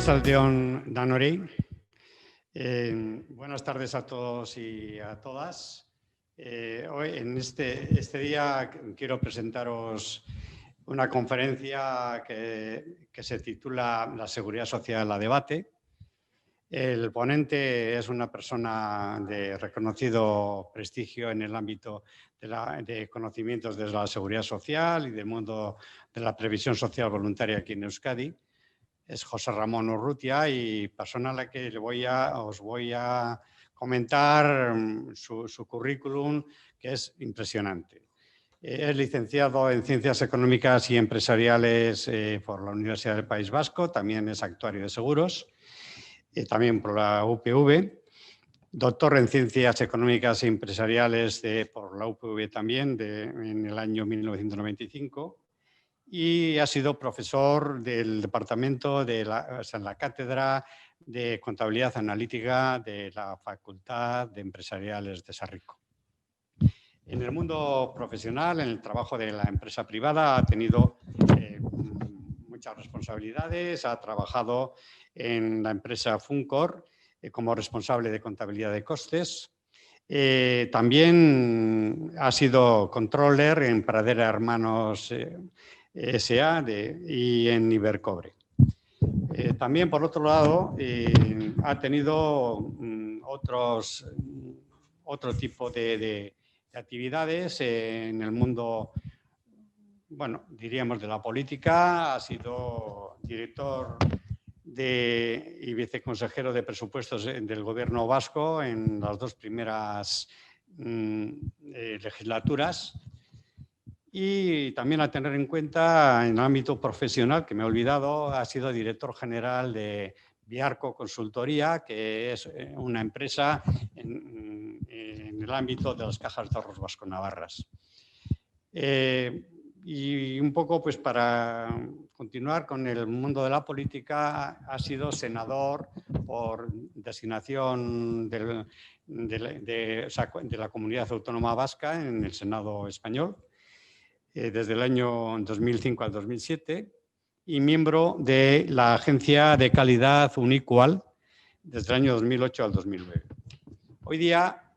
Arratsaldeon danori. Buenas tardes a todos y a todas. Hoy, en este día, quiero presentaros una conferencia que se titula La seguridad social a debate. El ponente es una persona de reconocido prestigio en el ámbito de conocimientos de la seguridad social y del mundo de la previsión social voluntaria aquí en Euskadi. Es José Ramón Urrutia y persona a la que os voy a comentar su currículum, que es impresionante. Es licenciado en Ciencias Económicas y Empresariales por la Universidad del País Vasco, también es actuario de seguros, también por la UPV, doctor en Ciencias Económicas y Empresariales por la UPV también en el año 1995. Y ha sido profesor del departamento en la cátedra de Contabilidad Analítica de la Facultad de Empresariales de Sarrico. En el mundo profesional, en el trabajo de la empresa privada, ha tenido muchas responsabilidades. Ha trabajado en la empresa Funcor como responsable de contabilidad de costes. También ha sido controller en Pradera Hermanos S.A. y en Ibercobre. También, por otro lado, ha tenido otro tipo de actividades en el mundo, bueno, diríamos de la política. Ha sido director y viceconsejero de presupuestos del Gobierno vasco en las dos primeras legislaturas. Y también a tener en cuenta en el ámbito profesional, que me he olvidado, ha sido director general de Biarco Consultoría, que es una empresa en el ámbito de las cajas de ahorros vasco-navarras. Y un poco, pues para continuar con el mundo de la política, ha sido senador por designación de la Comunidad Autónoma Vasca en el Senado español, desde el año 2005 al 2007, y miembro de la Agencia de Calidad Unicual desde el año 2008 al 2009. Hoy día,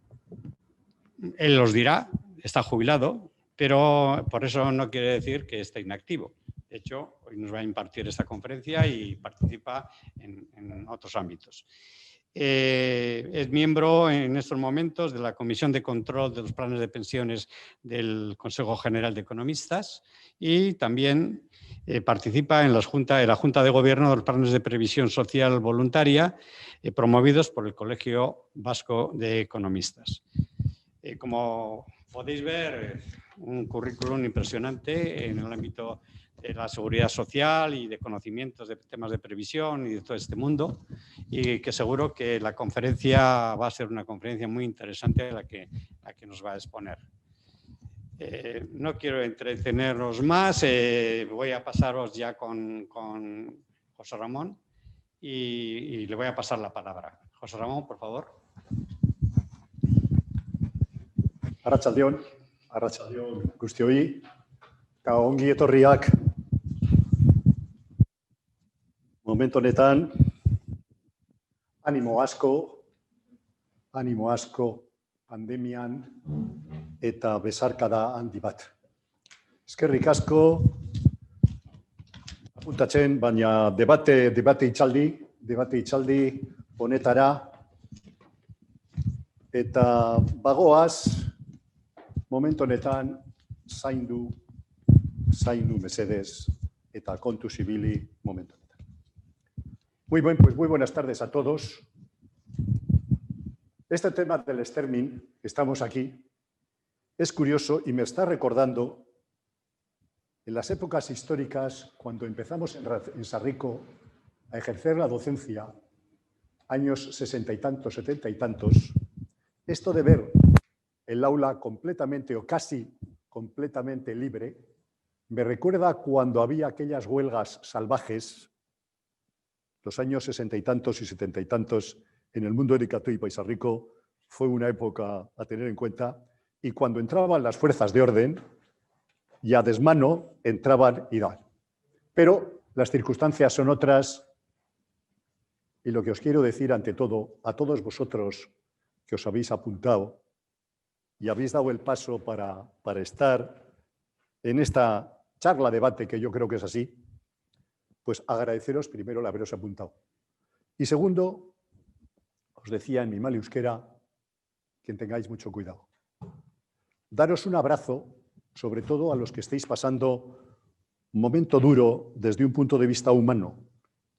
él os dirá, está jubilado, pero por eso no quiere decir que esté inactivo. De hecho, hoy nos va a impartir esta conferencia y participa en otros ámbitos. Es miembro en estos momentos de la Comisión de Control de los Planes de Pensiones del Consejo General de Economistas y también participa en la Junta de Gobierno de los Planes de Previsión Social Voluntaria promovidos por el Colegio Vasco de Economistas. Como podéis ver, un currículum impresionante en el ámbito de la seguridad social y de conocimientos de temas de previsión y de todo este mundo, y que seguro que la conferencia va a ser una conferencia muy interesante la que nos va a exponer. No quiero entreteneros más, voy a pasaros ya con José Ramón y le voy a pasar la palabra. José Ramón, por favor. Arratsaldeon guztioi, eta ongi etorriak momentu honetan animo asko pandemian eta besarkada handi bat. Eskerrik asko apuntatzen, baina debate hitzaldi honetara eta bagoaz momentu honetan zaindu mesedez eta kontu zibili momentu honetan. Muy buenas tardes a todos. Este tema del Stermin, que estamos aquí, es curioso y me está recordando en las épocas históricas cuando empezamos en Sarrico a ejercer la docencia, años 60 y tantos, 70 y tantos, esto de ver el aula completamente o casi completamente libre, me recuerda cuando había aquellas huelgas salvajes, los años 60 y tantos y 70 y tantos, en el mundo de Icatú y Paisarrico, fue una época a tener en cuenta, y cuando entraban las fuerzas de orden, y a desmano entraban y daban. Pero las circunstancias son otras, Y lo que os quiero decir ante todo, a todos vosotros que os habéis apuntado y habéis dado el paso para estar en esta charla, debate, que yo creo que es así, pues agradeceros primero el haberos apuntado. Y segundo, os decía en mi mal euskera que tengáis mucho cuidado. Daros un abrazo, sobre todo a los que estéis pasando un momento duro desde un punto de vista humano,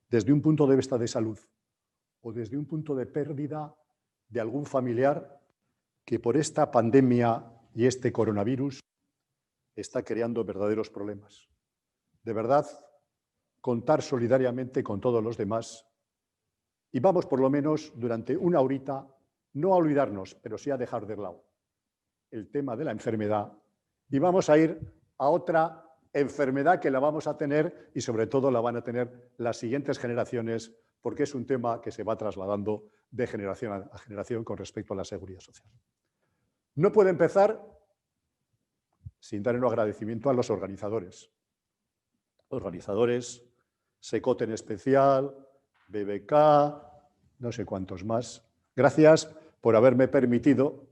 desde un punto de vista de salud o desde un punto de pérdida de algún familiar que por esta pandemia y este coronavirus está creando verdaderos problemas. De verdad, contar solidariamente con todos los demás y vamos por lo menos durante una horita no a olvidarnos, pero sí a dejar de lado el tema de la enfermedad y vamos a ir a otra enfermedad que la vamos a tener y sobre todo la van a tener las siguientes generaciones porque es un tema que se va trasladando de generación a generación con respecto a la seguridad social. No puedo empezar sin dar un agradecimiento a los organizadores. Organizadores, SECOT en especial, BBK, no sé cuántos más. Gracias por haberme permitido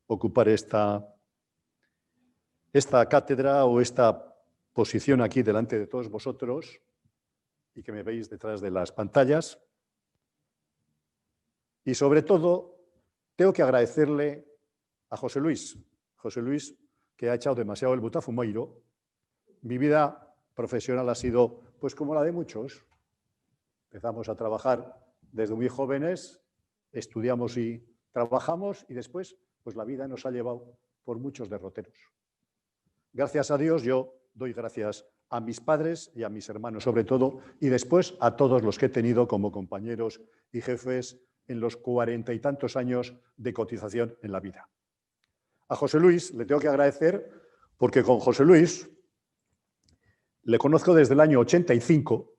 ocupar esta cátedra o esta posición aquí delante de todos vosotros y que me veis detrás de las pantallas. Y sobre todo, tengo que agradecerle a José Luis, que ha echado demasiado el butafumeiro. Mi vida profesional ha sido, pues como la de muchos. Empezamos a trabajar desde muy jóvenes, estudiamos y trabajamos y después, pues la vida nos ha llevado por muchos derroteros. Gracias a Dios, yo doy gracias a mis padres y a mis hermanos sobre todo, y después a todos los que he tenido como compañeros y jefes en los 40 y tantos años de cotización en la vida. A José Luis le tengo que agradecer porque con José Luis le conozco desde el año 85,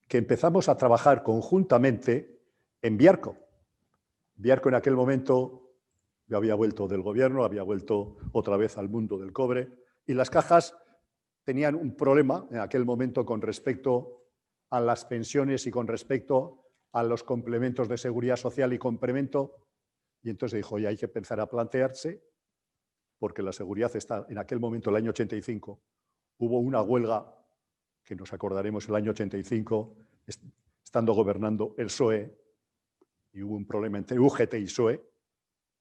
que empezamos a trabajar conjuntamente en Biarco. Biarco en aquel momento yo había vuelto del gobierno, había vuelto otra vez al mundo del cobre y las cajas tenían un problema en aquel momento con respecto a las pensiones y con respecto a los complementos de seguridad social y complemento. Y entonces dijo, ya hay que empezar a plantearse, porque la seguridad está, en aquel momento, el año 85, hubo una huelga, que nos acordaremos el año 85, estando gobernando el PSOE, y hubo un problema entre UGT y PSOE,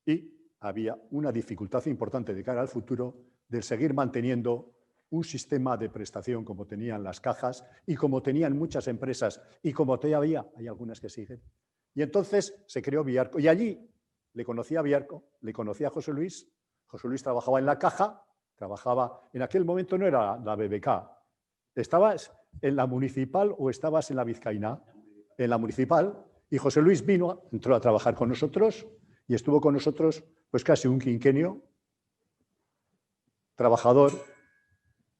y había una dificultad importante de cara al futuro de seguir manteniendo un sistema de prestación como tenían las cajas y como tenían muchas empresas y como todavía hay algunas que siguen. Y entonces se creó Biarco. Y allí le conocía a Biarco, le conocía a José Luis. José Luis trabajaba en la caja, trabajaba, en aquel momento no era la BBK. ¿Estabas en la municipal o estabas en la vizcaína? En la municipal. Y José Luis entró a trabajar con nosotros y estuvo con nosotros pues casi un quinquenio. Trabajador,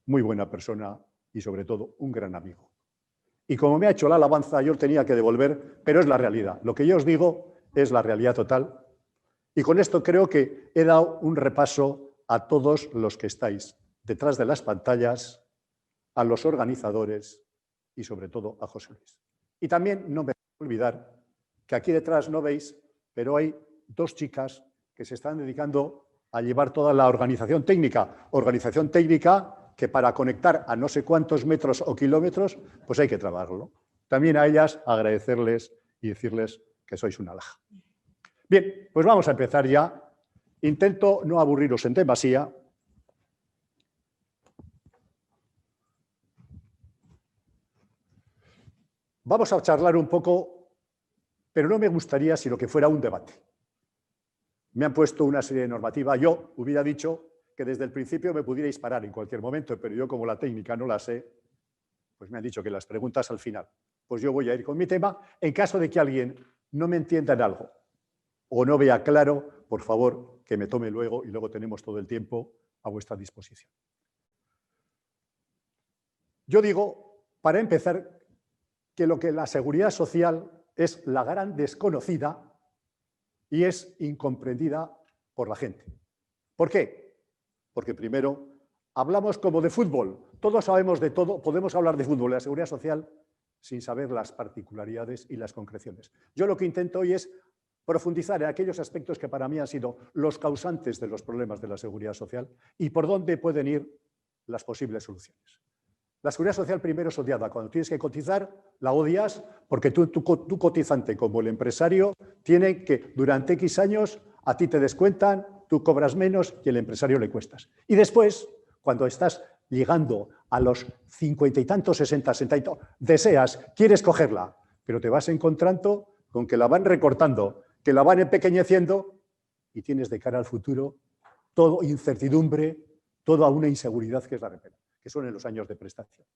muy buena persona y sobre todo un gran amigo. Y como me ha hecho la alabanza, yo tenía que devolver, pero es la realidad. Lo que yo os digo es la realidad total. Y con esto creo que he dado un repaso a todos los que estáis detrás de las pantallas, a los organizadores y sobre todo a José Luis. Y también no me voy a olvidar que aquí detrás no veis, pero hay dos chicas que se están dedicando a llevar toda la organización técnica que para conectar a no sé cuántos metros o kilómetros, pues hay que trabajarlo. También a ellas agradecerles y decirles que sois una alhaja. Bien, pues vamos a empezar ya. Intento no aburriros en demasía. Vamos a charlar un poco, pero no me gustaría sino que fuera un debate. Me han puesto una serie de normativa. Yo hubiera dicho que desde el principio me pudierais parar en cualquier momento, pero yo como la técnica no la sé, pues me han dicho que las preguntas al final. Pues yo voy a ir con mi tema. En caso de que alguien no me entienda en algo o no vea claro, por favor, que me tome luego y luego tenemos todo el tiempo a vuestra disposición. Yo digo, para empezar, que lo que la seguridad social es la gran desconocida y es incomprendida por la gente. ¿Por qué? Porque primero, hablamos como de fútbol. Todos sabemos de todo, podemos hablar de fútbol. La seguridad social sin saber las particularidades y las concreciones. Yo lo que intento hoy es profundizar en aquellos aspectos que para mí han sido los causantes de los problemas de la seguridad social y por dónde pueden ir las posibles soluciones. La seguridad social primero es odiada. Cuando tienes que cotizar, la odias porque tú cotizante como el empresario tiene que durante X años a ti te descuentan, tú cobras menos y el empresario le cuestas. Y después, cuando estás llegando a los 50 y tantos, 60, 60 y tantos, deseas, quieres cogerla, pero te vas encontrando con que la van recortando, que la van empequeñeciendo y tienes de cara al futuro todo incertidumbre, toda una inseguridad que es la repena, que son en los años de prestación.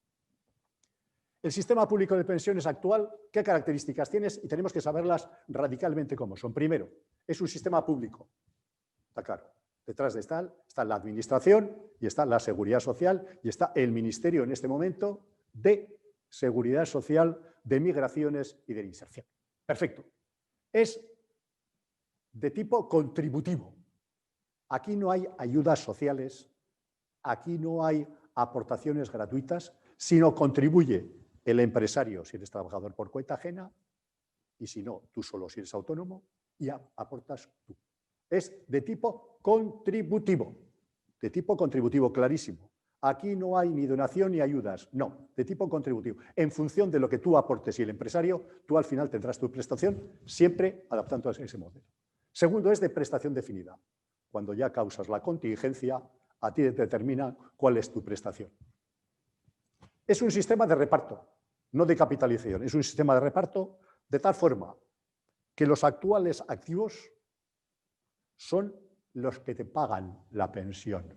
El sistema público de pensiones actual, ¿qué características tiene? Y tenemos que saberlas radicalmente cómo son. Primero, es un sistema público, está claro. Detrás de está la administración y está la seguridad social y está el ministerio en este momento de seguridad social, de migraciones y de inserción. Perfecto. Es de tipo contributivo. Aquí no hay ayudas sociales, aquí no hay aportaciones gratuitas, sino contribuye el empresario si eres trabajador por cuenta ajena y si no, tú solo si eres autónomo y aportas tú. Es de tipo contributivo clarísimo. Aquí no hay ni donación ni ayudas, no, de tipo contributivo. En función de lo que tú aportes y el empresario, tú al final tendrás tu prestación, siempre adaptando a ese modelo. Segundo, es de prestación definida. Cuando ya causas la contingencia, a ti te determina cuál es tu prestación. Es un sistema de reparto, no de capitalización. Es un sistema de reparto de tal forma que los actuales activos son los que te pagan la pensión.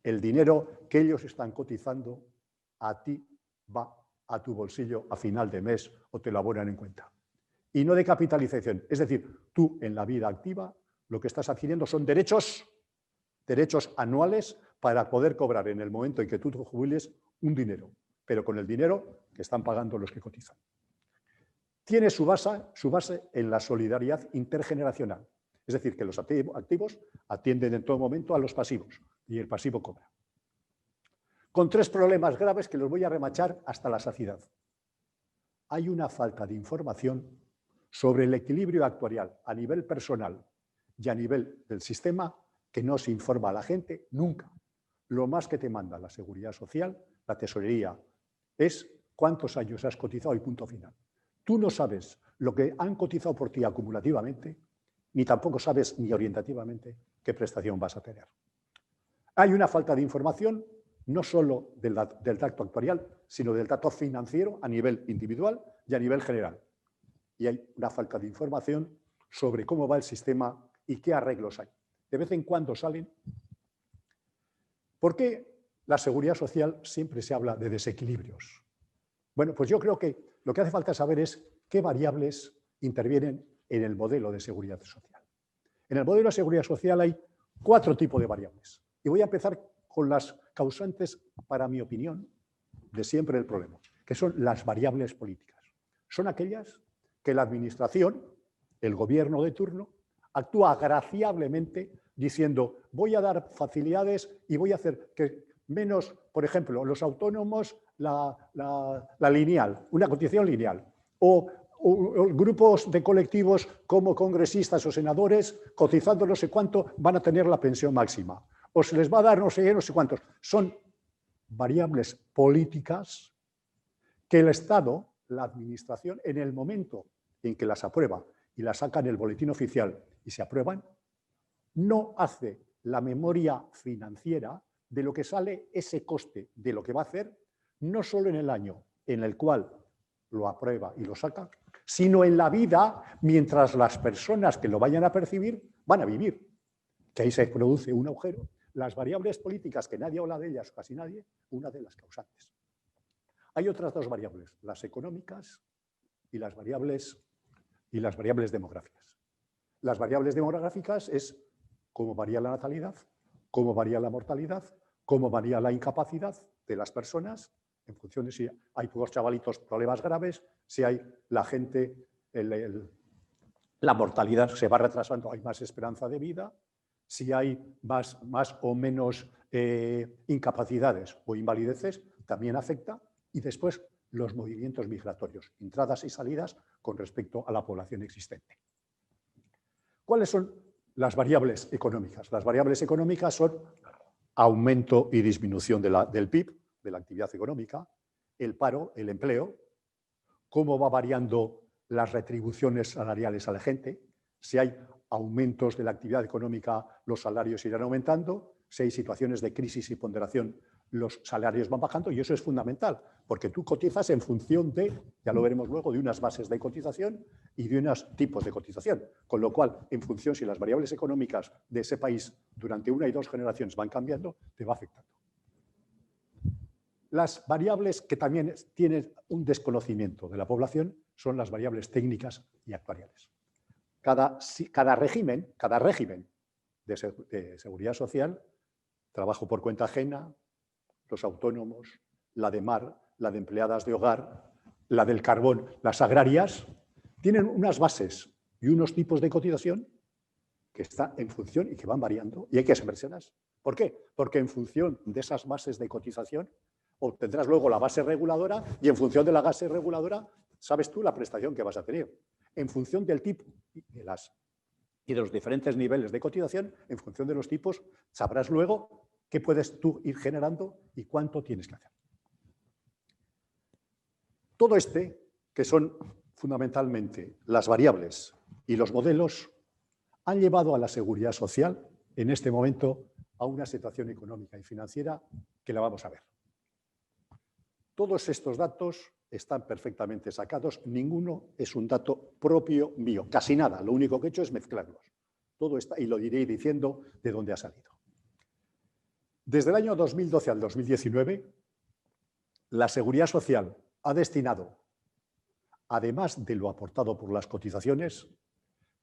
El dinero que ellos están cotizando a ti va a tu bolsillo a final de mes o te lo abonan en cuenta. Y no de capitalización. Es decir, tú en la vida activa lo que estás adquiriendo son derechos anuales para poder cobrar en el momento en que tú te jubiles un dinero, pero con el dinero que están pagando los que cotizan. Tiene su base en la solidaridad intergeneracional. Es decir, que los activos atienden en todo momento a los pasivos y el pasivo cobra. Con tres problemas graves que los voy a remachar hasta la saciedad. Hay una falta de información sobre el equilibrio actuarial a nivel personal y a nivel del sistema que no se informa a la gente nunca. Lo más que te manda la Seguridad Social, la Tesorería, es cuántos años has cotizado y punto final. Tú no sabes lo que han cotizado por ti acumulativamente, ni tampoco sabes ni orientativamente qué prestación vas a tener. Hay una falta de información no solo del dato actuarial, sino del dato financiero a nivel individual y a nivel general. Y hay una falta de información sobre cómo va el sistema y qué arreglos hay. De vez en cuando salen. ¿Por qué la seguridad social siempre se habla de desequilibrios? Bueno, pues yo creo que lo que hace falta saber es qué variables intervienen en el modelo de seguridad social. En el modelo de seguridad social hay 4 tipos de variables. Y voy a empezar con las causantes, para mi opinión, de siempre el problema, que son las variables políticas. Son aquellas que la administración, el gobierno de turno, actúa agraciablemente diciendo voy a dar facilidades y voy a hacer que menos, por ejemplo, los autónomos, la lineal, una cotización lineal, o grupos de colectivos como congresistas o senadores cotizando no sé cuánto van a tener la pensión máxima, o se les va a dar no sé cuántos. Son variables políticas que el Estado, la administración, en el momento en que las aprueba y las saca en el boletín oficial y se aprueban, no hace la memoria financiera de lo que sale ese coste de lo que va a hacer, no solo en el año en el cual lo aprueba y lo saca, sino en la vida mientras las personas que lo vayan a percibir van a vivir. Que ahí se produce un agujero. Las variables políticas, que nadie habla de ellas, casi nadie, una de las causantes. Hay otras 2 variables, las económicas y las variables demográficas. Las variables demográficas es cómo varía la natalidad, cómo varía la mortalidad, cómo varía la incapacidad de las personas, en función de si hay pocos chavalitos, problemas graves, si hay la gente, la mortalidad se va retrasando, hay más esperanza de vida, si hay más o menos incapacidades o invalideces, también afecta. Y después los movimientos migratorios, entradas y salidas con respecto a la población existente. ¿Cuáles son las variables económicas? Las variables económicas son aumento y disminución del PIB, de la actividad económica, el paro, el empleo, cómo va variando las retribuciones salariales a la gente, si hay aumentos de la actividad económica, los salarios irán aumentando, si hay situaciones de crisis y ponderación, los salarios van bajando, y eso es fundamental, porque tú cotizas en función de, ya lo veremos luego, de unas bases de cotización y de unos tipos de cotización, con lo cual, en función si las variables económicas de ese país durante una y dos generaciones van cambiando, te va afectando. Las variables que también tienen un desconocimiento de la población son las variables técnicas y actuariales. Cada régimen de seguridad social, trabajo por cuenta ajena, los autónomos, la de mar, la de empleadas de hogar, la del carbón, las agrarias, tienen unas bases y unos tipos de cotización que están en función y que van variando y hay que saberlas. ¿Por qué? Porque en función de esas bases de cotización obtendrás luego la base reguladora y en función de la base reguladora sabes tú la prestación que vas a tener. En función del tipo y de los diferentes niveles de cotización, en función de los tipos, sabrás luego qué puedes tú ir generando y cuánto tienes que hacer. Todo que son fundamentalmente las variables y los modelos, han llevado a la seguridad social en este momento a una situación económica y financiera que la vamos a ver. Todos estos datos están perfectamente sacados, ninguno es un dato propio mío, casi nada, lo único que he hecho es mezclarlos. Todo está, y lo diré diciendo de dónde ha salido. Desde el año 2012 al 2019, la Seguridad Social ha destinado, además de lo aportado por las cotizaciones,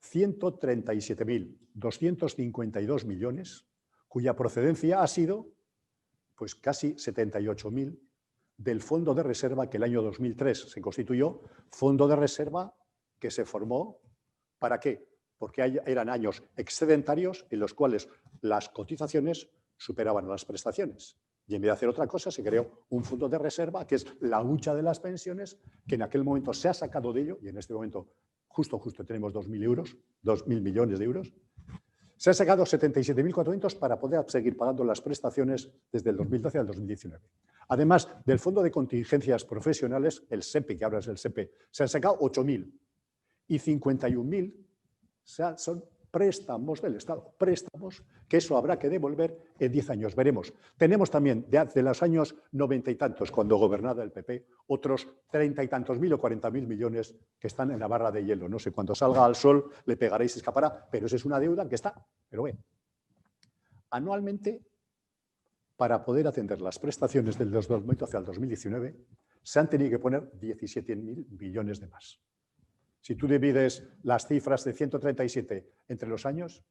137.252 millones, cuya procedencia ha sido pues, casi 78.000 del Fondo de Reserva que el año 2003 se constituyó, Fondo de Reserva que se formó, ¿para qué? Porque eran años excedentarios en los cuales las cotizaciones superaban las prestaciones. Y en vez de hacer otra cosa, se creó un fondo de reserva, que es la hucha de las pensiones, que en aquel momento se ha sacado de ello, y en este momento justo tenemos 2.000 millones de euros. Se han sacado 77.400 para poder seguir pagando las prestaciones desde el 2012 al 2019. Además del Fondo de Contingencias Profesionales, el SEPE, que ahora es el SEPE, se han sacado 8.000 y 51.000 son préstamos del Estado, préstamos que eso habrá que devolver en 10 años, veremos. Tenemos también, de los años 90 y tantos, cuando gobernaba el PP, otros 30 y tantos mil o 40.000 millones que están en la barra de hielo. No sé, cuando salga al sol le pegaréis y escapará, pero esa es una deuda que está. Pero bueno, anualmente, para poder atender las prestaciones del 2012 al 2019, se han tenido que poner 17.000 millones de más. Si tú divides las cifras de 137 entre los años,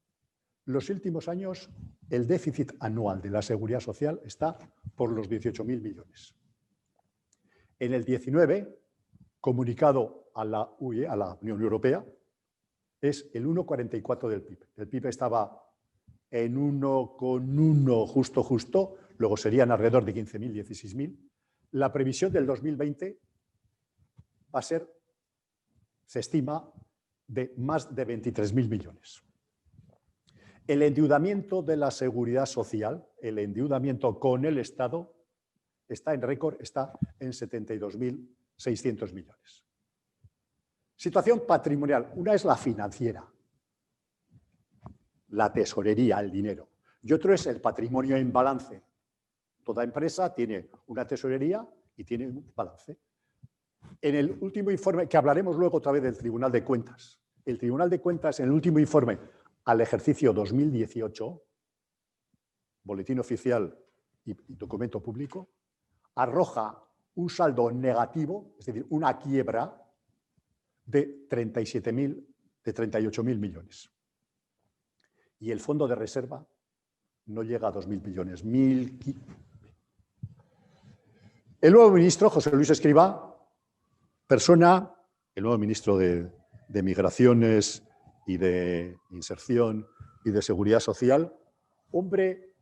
los últimos años el déficit anual de la Seguridad Social está por los 18.000 millones. En el 19, comunicado a la UE, a la Unión Europea, es el 1,44 del PIB. El PIB estaba en 1,1 justo, luego serían alrededor de 15.000, 16.000. La previsión del 2020 va a ser, se estima, de más de 23.000 millones. El endeudamiento de la Seguridad Social, el endeudamiento con el Estado, está en récord, está en 72.600 millones. Situación patrimonial. Una es la financiera, la tesorería, el dinero. Y otro es el patrimonio en balance. Toda empresa tiene una tesorería y tiene un balance. En el último informe, que hablaremos luego otra vez del Tribunal de Cuentas, el Tribunal de Cuentas, en el último informe al ejercicio 2018, boletín oficial y documento público, arroja un saldo negativo, es decir, una quiebra de 38.000 millones. Y el fondo de reserva no llega a 2.000 millones. El nuevo ministro, José Luis Escrivá, el nuevo ministro de Migraciones y de Inserción y de Seguridad Social, hombre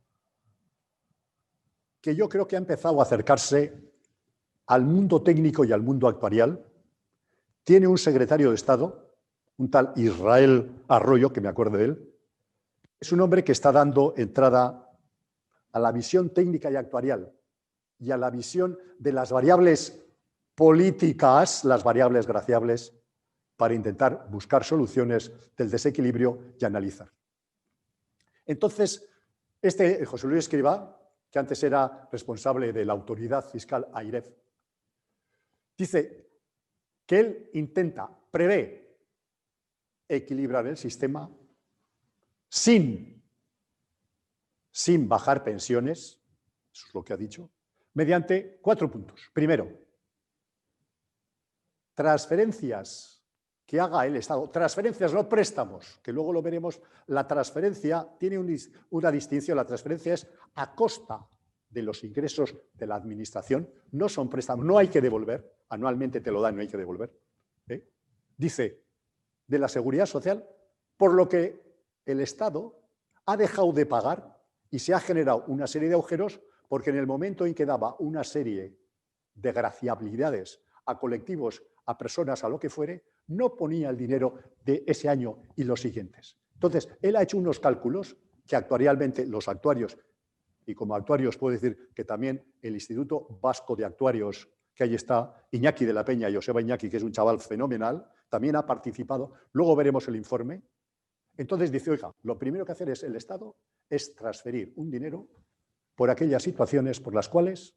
que yo creo que ha empezado a acercarse al mundo técnico y al mundo actuarial, tiene un secretario de Estado, un tal Israel Arroyo, que me acuerdo de él. Es un hombre que está dando entrada a la visión técnica y actuarial y a la visión de las variables políticas, las variables graciables, para intentar buscar soluciones del desequilibrio y analizar. Entonces, José Luis Escrivá, que antes era responsable de la autoridad fiscal AIREF, dice que él prevé equilibrar el sistema sin bajar pensiones, eso es lo que ha dicho, mediante 4 puntos. Primero, transferencias que haga el Estado, transferencias, no préstamos, que luego lo veremos. La transferencia tiene una distinción, la transferencia es a costa de los ingresos de la administración, no son préstamos, no hay que devolver, anualmente te lo dan, no hay que devolver. Dice, de la Seguridad Social, por lo que el Estado ha dejado de pagar y se ha generado una serie de agujeros, porque en el momento en que daba una serie de graciabilidades a colectivos, a personas, a lo que fuere, no ponía el dinero de ese año y los siguientes. Entonces, él ha hecho unos cálculos que actuarialmente los actuarios, y como actuarios puedo decir que también el Instituto Vasco de Actuarios, que ahí está Iñaki de la Peña, Joseba Iñaki, que es un chaval fenomenal, también ha participado. Luego veremos el informe. Entonces dice, oiga, lo primero que hacer es el Estado es transferir un dinero por aquellas situaciones por las cuales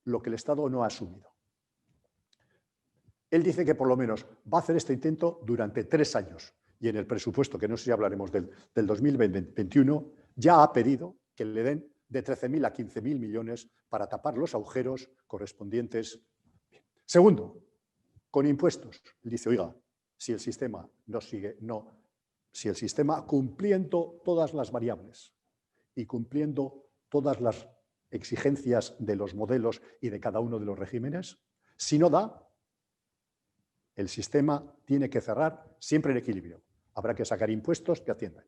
lo que el Estado no ha asumido. Él dice que por lo menos va a hacer este intento durante 3 años y en el presupuesto, que no sé si hablaremos del 2021, ya ha pedido que le den de 13.000 a 15.000 millones para tapar los agujeros correspondientes. Segundo, con impuestos. Él dice, oiga, si el sistema si el sistema cumpliendo todas las variables y cumpliendo todas las exigencias de los modelos y de cada uno de los regímenes, si no da, el sistema tiene que cerrar siempre en equilibrio. Habrá que sacar impuestos que atiendan.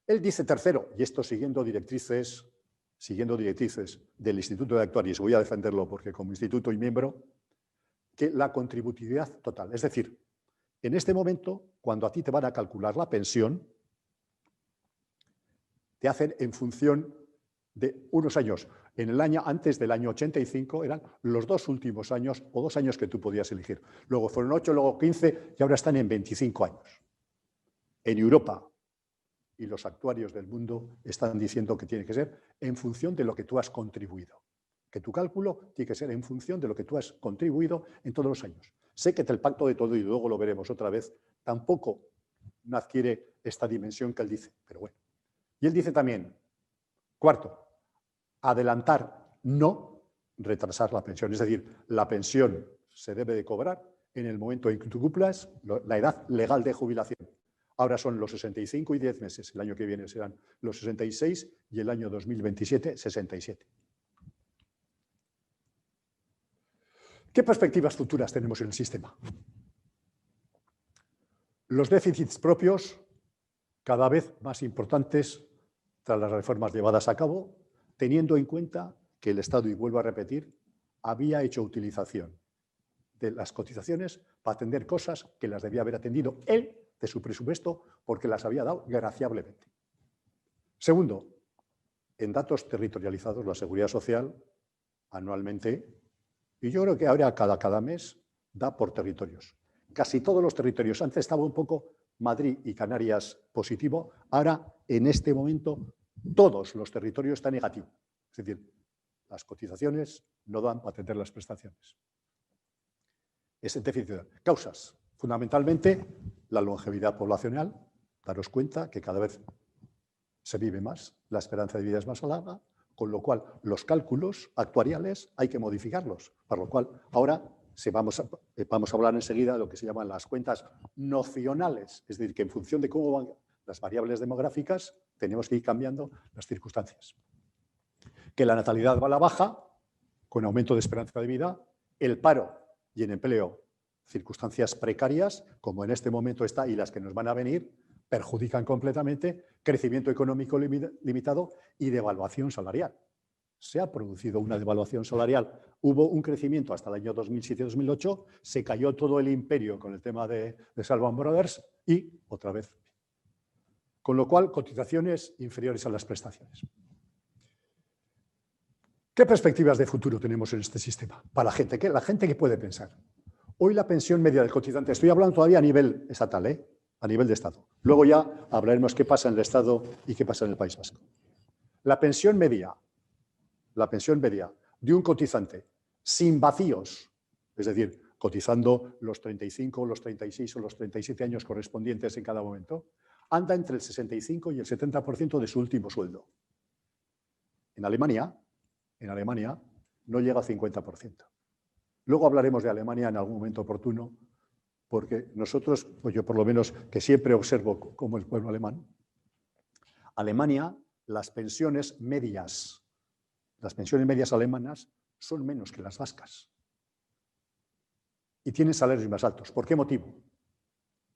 Él dice tercero, y esto siguiendo directrices del Instituto de Actuarios, voy a defenderlo porque como instituto y miembro, que la contributividad total. Es decir, en este momento, cuando a ti te van a calcular la pensión, te hacen en función de unos años. En el año antes del año 85 eran los 2 últimos años o 2 años que tú podías elegir. Luego fueron 8, luego 15 y ahora están en 25 años. En Europa y los actuarios del mundo están diciendo que tiene que ser en función de lo que tú has contribuido. Que tu cálculo tiene que ser en función de lo que tú has contribuido en todos los años. Sé que el pacto de todo, y luego lo veremos otra vez, tampoco no adquiere esta dimensión que él dice, pero bueno. Y él dice también, cuarto, adelantar, no retrasar la pensión. Es decir, la pensión se debe de cobrar en el momento en que tú cumplas la edad legal de jubilación. Ahora son los 65 y 10 meses. El año que viene serán los 66 y el año 2027, 67. ¿Qué perspectivas futuras tenemos en el sistema? Los déficits propios cada vez más importantes tras las reformas llevadas a cabo, teniendo en cuenta que el Estado, y vuelvo a repetir, había hecho utilización de las cotizaciones para atender cosas que las debía haber atendido él de su presupuesto porque las había dado graciablemente. Segundo, en datos territorializados, la Seguridad Social anualmente, y yo creo que ahora cada mes, da por territorios. Casi todos los territorios. Antes estaba un poco Madrid y Canarias positivo, ahora en este momento todos los territorios están negativos. Es decir, las cotizaciones no dan para atender las prestaciones. Ese déficit. Causas, fundamentalmente la longevidad poblacional. Daros cuenta que cada vez se vive más, la esperanza de vida es más larga, con lo cual los cálculos actuariales hay que modificarlos, para lo cual ahora vamos a hablar enseguida de lo que se llaman las cuentas nocionales, es decir, que en función de cómo van las variables demográficas tenemos que ir cambiando las circunstancias. Que la natalidad va a la baja, con aumento de esperanza de vida, el paro y el empleo, circunstancias precarias, como en este momento está y las que nos van a venir, perjudican completamente, crecimiento económico limitado y devaluación salarial. se ha producido una devaluación salarial. Hubo un crecimiento hasta el año 2007-2008, se cayó todo el imperio con el tema de Salomon Brothers y otra vez. Con lo cual, cotizaciones inferiores a las prestaciones. ¿Qué perspectivas de futuro tenemos en este sistema? Para la gente que puede pensar. Hoy la pensión media del cotizante, estoy hablando todavía a nivel estatal, a nivel de Estado. Luego ya hablaremos qué pasa en el Estado y qué pasa en el País Vasco. La pensión media de un cotizante sin vacíos, es decir, cotizando los 35, los 36 o los 37 años correspondientes en cada momento, anda entre el 65 y el 70% de su último sueldo. En Alemania no llega al 50%. Luego hablaremos de Alemania en algún momento oportuno, porque nosotros, pues yo por lo menos que siempre observo como el pueblo alemán, Alemania, las pensiones medias alemanas son menos que las vascas y tienen salarios más altos. ¿Por qué motivo?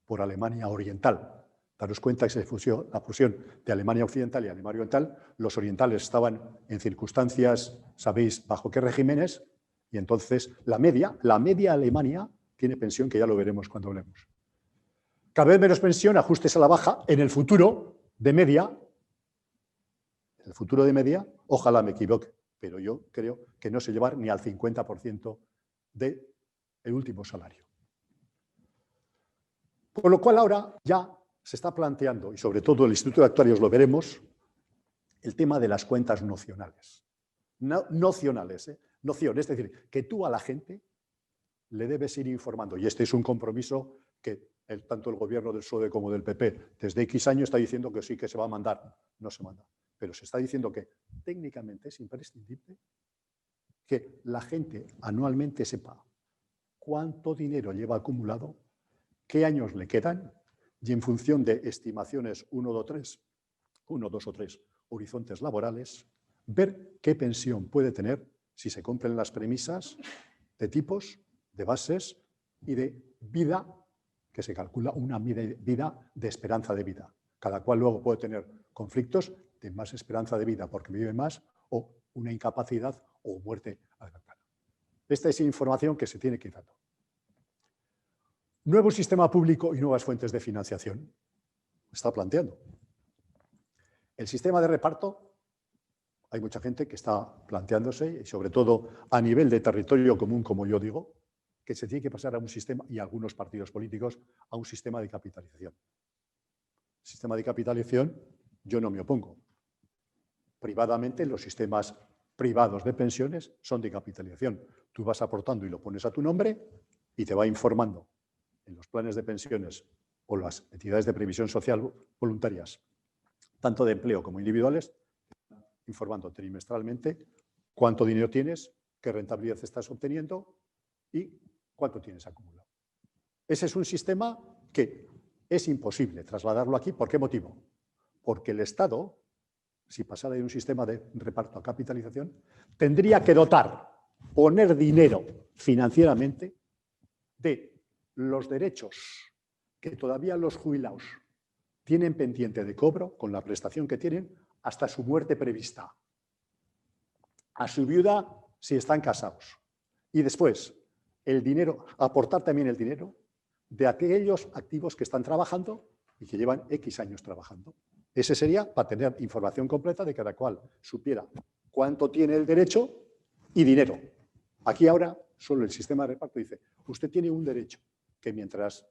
Por Alemania Oriental. Daros cuenta que la fusión de Alemania Occidental y Alemania Oriental, los orientales estaban en circunstancias, ¿sabéis bajo qué regímenes? Y entonces la media Alemania tiene pensión, que ya lo veremos cuando hablemos. Cada vez menos pensión, ajustes a la baja. En el futuro de media, ojalá me equivoque, pero yo creo que no se llevar ni al 50% del último salario. Con lo cual ahora ya se está planteando, y sobre todo el Instituto de Actuarios lo veremos, el tema de las cuentas nocionales. Noción, es decir, que tú a la gente le debes ir informando. Y este es un compromiso que tanto el gobierno del PSOE como del PP desde X años está diciendo que sí que se va a mandar. No se manda. Pero se está diciendo que técnicamente es imprescindible que la gente anualmente sepa cuánto dinero lleva acumulado, qué años le quedan, y en función de estimaciones 1, 2 o 3 horizontes laborales, ver qué pensión puede tener si se cumplen las premisas de tipos, de bases y de vida, que se calcula una vida de esperanza de vida. Cada cual luego puede tener conflictos de más esperanza de vida porque vive más o una incapacidad o muerte adelantada. Esta es información que se tiene que ir dando. Nuevo sistema público y nuevas fuentes de financiación. Está planteando. El sistema de reparto, hay mucha gente que está planteándose, y sobre todo a nivel de territorio común, como yo digo, que se tiene que pasar a un sistema, y algunos partidos políticos, a un sistema de capitalización. Sistema de capitalización, yo no me opongo. Privadamente, los sistemas privados de pensiones son de capitalización. Tú vas aportando y lo pones a tu nombre y te va informando en los planes de pensiones o las entidades de previsión social voluntarias, tanto de empleo como individuales, informando trimestralmente cuánto dinero tienes, qué rentabilidad estás obteniendo y cuánto tienes acumulado. Ese es un sistema que es imposible trasladarlo aquí. ¿Por qué motivo? Porque el Estado, si pasara de un sistema de reparto a capitalización, tendría que poner dinero financieramente de los derechos que todavía los jubilados tienen pendiente de cobro con la prestación que tienen hasta su muerte prevista. A su viuda si están casados. Y después, el dinero, aportar también el dinero de aquellos activos que están trabajando y que llevan X años trabajando. Ese sería para tener información completa de cada cual supiera cuánto tiene el derecho y dinero. Aquí ahora solo el sistema de reparto dice, usted tiene un derecho que mientras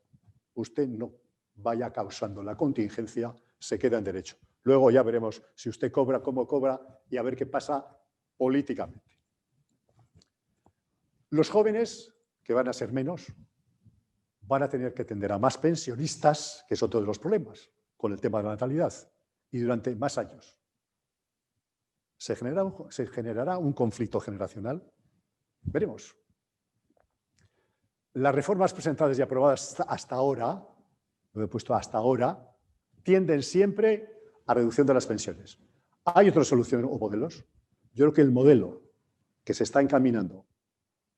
usted no vaya causando la contingencia, se queda en derecho. Luego ya veremos si usted cobra, cómo cobra y a ver qué pasa políticamente. Los jóvenes, que van a ser menos, van a tener que atender a más pensionistas, que es otro de los problemas, con el tema de la natalidad, y durante más años. ¿Se generará un conflicto generacional? Veremos. Las reformas presentadas y aprobadas hasta ahora, lo he puesto hasta ahora, tienden siempre a reducción de las pensiones. ¿Hay otras soluciones o modelos? Yo creo que el modelo que se está encaminando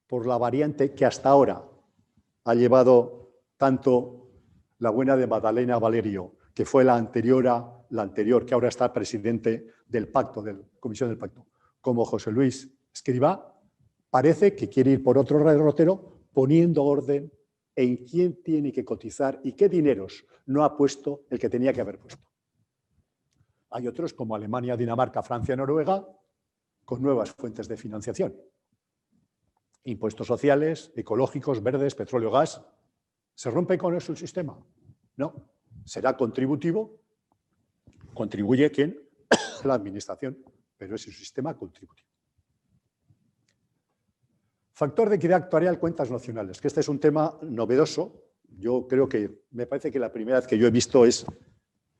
por la variante que hasta ahora ha llevado tanto la buena de Magdalena Valerio, que fue la anterior, que ahora está presidente del pacto, de la Comisión del Pacto, como José Luis Escrivá, parece que quiere ir por otro derrotero poniendo orden en quién tiene que cotizar y qué dineros no ha puesto el que tenía que haber puesto. Hay otros como Alemania, Dinamarca, Francia, Noruega, con nuevas fuentes de financiación. Impuestos sociales, ecológicos, verdes, petróleo, gas. ¿Se rompe con eso el sistema? No. Será contributivo. Contribuye ¿quién? La administración, pero es un sistema contributivo. Factor de equidad actuarial, cuentas nacionales, que este es un tema novedoso. Yo creo que, me parece que la primera vez que yo he visto es,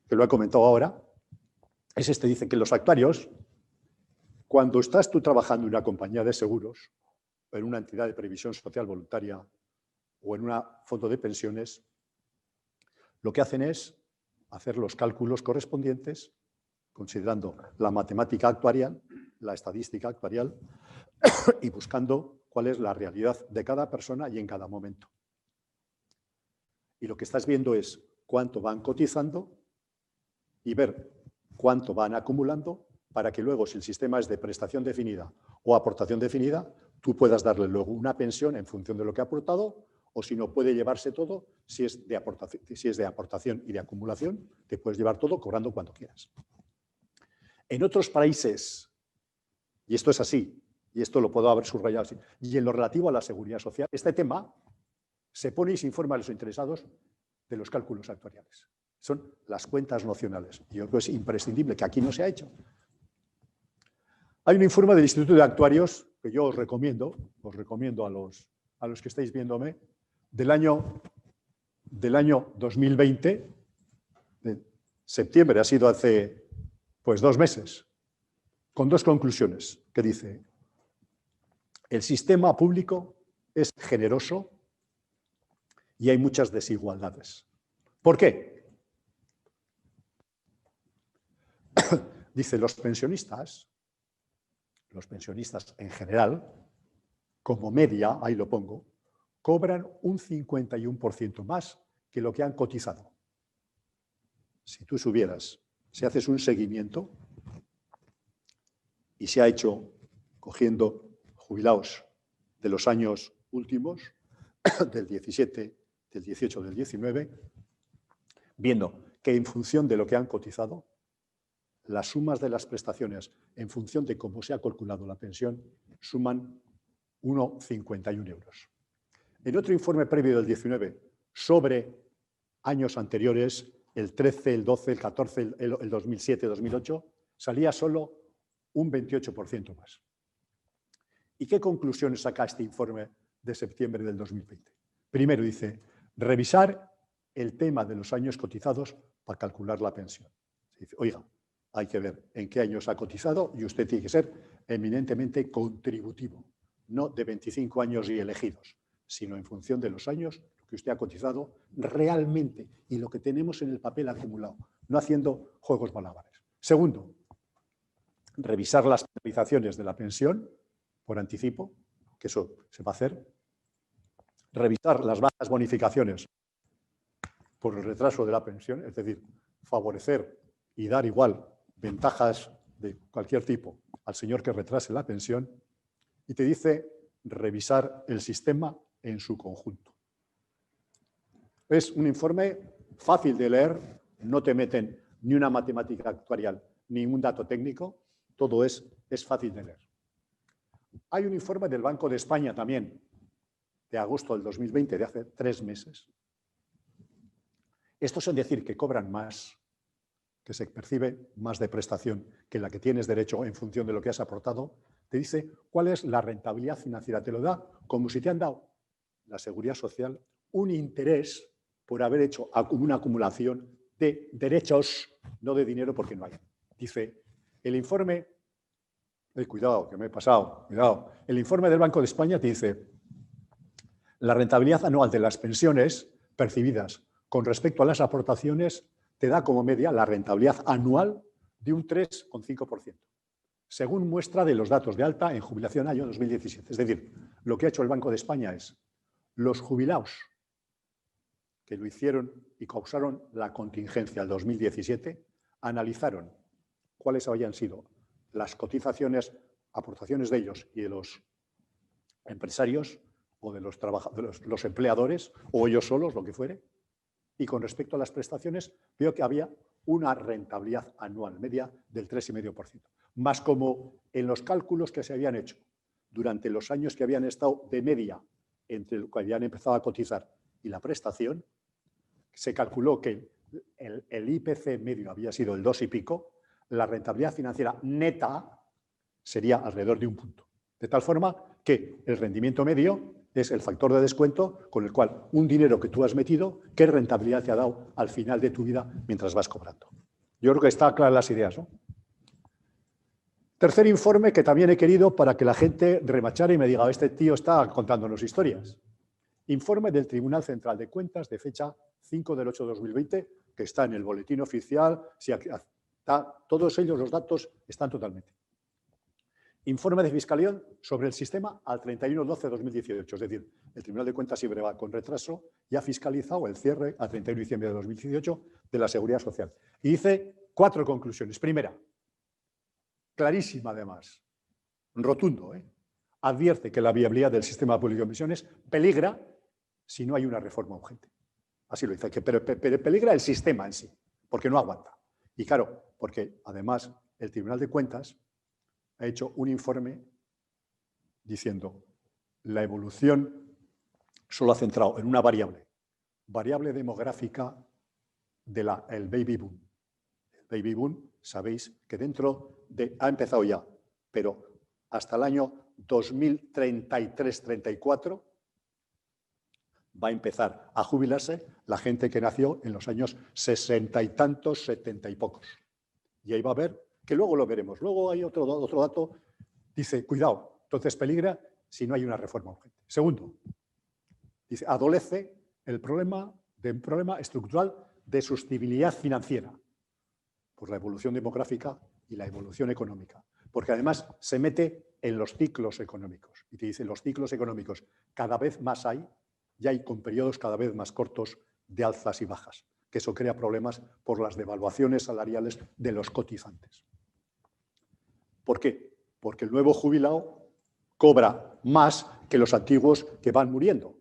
que lo he comentado ahora, es este, dice que los actuarios, cuando estás tú trabajando en una compañía de seguros, en una entidad de previsión social voluntaria o en un fondo de pensiones, lo que hacen es hacer los cálculos correspondientes, considerando la matemática actuarial, la estadística actuarial y buscando cuál es la realidad de cada persona y en cada momento. Y lo que estás viendo es cuánto van cotizando y ver cuánto van acumulando para que luego, si el sistema es de prestación definida o aportación definida, tú puedas darle luego una pensión en función de lo que ha aportado, o si no puede llevarse todo, si es de aportación y de acumulación, te puedes llevar todo cobrando cuando quieras. En otros países, y esto es así, y esto lo puedo haber subrayado así, y en lo relativo a la seguridad social, este tema se pone y se informa a los interesados de los cálculos actuariales. Son las cuentas nocionales. Y yo creo que es imprescindible, que aquí no se ha hecho. Hay un informe del Instituto de Actuarios que yo os recomiendo a los que estáis viéndome, del año 2020, de septiembre, ha sido hace pues 2 meses, con 2 conclusiones, que dice: el sistema público es generoso y hay muchas desigualdades. ¿Por qué? Dice, los pensionistas en general, como media, ahí lo pongo, cobran un 51% más que lo que han cotizado. Si tú subieras, si haces un seguimiento y se ha hecho cogiendo jubilados de los años últimos, del 17, del 18, del 19, viendo que en función de lo que han cotizado, las sumas de las prestaciones en función de cómo se ha calculado la pensión suman 1,51 euros. En otro informe previo del 19 sobre años anteriores, el 13, el 12, el 14, el 2007, 2008, salía solo un 28% más. ¿Y qué conclusiones saca este informe de septiembre del 2020? Primero dice, revisar el tema de los años cotizados para calcular la pensión. Dice, oiga, hay que ver en qué años ha cotizado y usted tiene que ser eminentemente contributivo, no de 25 años y elegidos, sino en función de los años que usted ha cotizado realmente y lo que tenemos en el papel acumulado, no haciendo juegos malabares. Segundo, revisar las penalizaciones de la pensión por anticipo, que eso se va a hacer. Revisar las bajas bonificaciones por el retraso de la pensión, es decir, favorecer y dar igual ventajas de cualquier tipo al señor que retrase la pensión. Y te dice revisar el sistema en su conjunto. Es un informe fácil de leer, no te meten ni una matemática actuarial, ni un dato técnico, todo es fácil de leer. Hay un informe del Banco de España también, de agosto del 2020, de hace 3 meses. Estos es decir que cobran más, que se percibe más de prestación que la que tienes derecho en función de lo que has aportado, te dice cuál es la rentabilidad financiera. Te lo da como si te han dado la seguridad social un interés por haber hecho una acumulación de derechos, no de dinero porque no hay. Dice, el informe, cuidado, que me he pasado, cuidado. El informe del Banco de España te dice, la rentabilidad anual de las pensiones percibidas con respecto a las aportaciones te da como media la rentabilidad anual de un 3,5%, según muestra de los datos de alta en jubilación año 2017. Es decir, lo que ha hecho el Banco de España es, los jubilados que lo hicieron y causaron la contingencia del 2017, analizaron cuáles habían sido las cotizaciones aportaciones de ellos y de los empresarios o de los empleadores o ellos solos, lo que fuere. Y con respecto a las prestaciones, veo que había una rentabilidad anual media del 3,5%. Más como en los cálculos que se habían hecho durante los años que habían estado de media entre lo que habían empezado a cotizar y la prestación, se calculó que el IPC medio había sido el 2 y pico, la rentabilidad financiera neta sería alrededor de 1 punto. De tal forma que el rendimiento medio es el factor de descuento con el cual un dinero que tú has metido, ¿qué rentabilidad te ha dado al final de tu vida mientras vas cobrando? Yo creo que están claras las ideas, ¿no? Tercer informe que también he querido para que la gente remachara y me diga, este tío está contándonos historias. Informe del Tribunal Central de Cuentas de fecha 5 del 8 de 2020, que está en el boletín oficial, todos ellos, los datos, están totalmente. Informe de fiscalización sobre el sistema al 31/12/2018, es decir, el Tribunal de Cuentas siempre va con retraso y ha fiscalizado el cierre a 31 de diciembre de 2018 de la Seguridad Social. Y dice 4 conclusiones. Primera, clarísima además, rotundo, advierte que la viabilidad del sistema público de pensiones peligra si no hay una reforma urgente. Así lo dice, pero peligra el sistema en sí, porque no aguanta. Y claro, porque además el Tribunal de Cuentas ha hecho un informe diciendo la evolución solo ha centrado en una variable demográfica del baby boom. El baby boom, sabéis que ha empezado ya, pero hasta el año 2033-34 va a empezar a jubilarse la gente que nació en los años 60 y tantos, 70 y pocos. Y ahí va a haber, que luego lo veremos. Luego hay otro dato, dice, cuidado, entonces peligra si no hay una reforma urgente. Segundo, dice, adolece de un problema estructural de sostenibilidad financiera por la evolución demográfica y la evolución económica. Porque además se mete en los ciclos económicos. Y te dice, los ciclos económicos cada vez más hay, y hay con periodos cada vez más cortos de alzas y bajas, que eso crea problemas por las devaluaciones salariales de los cotizantes. ¿Por qué? Porque el nuevo jubilado cobra más que los antiguos que van muriendo,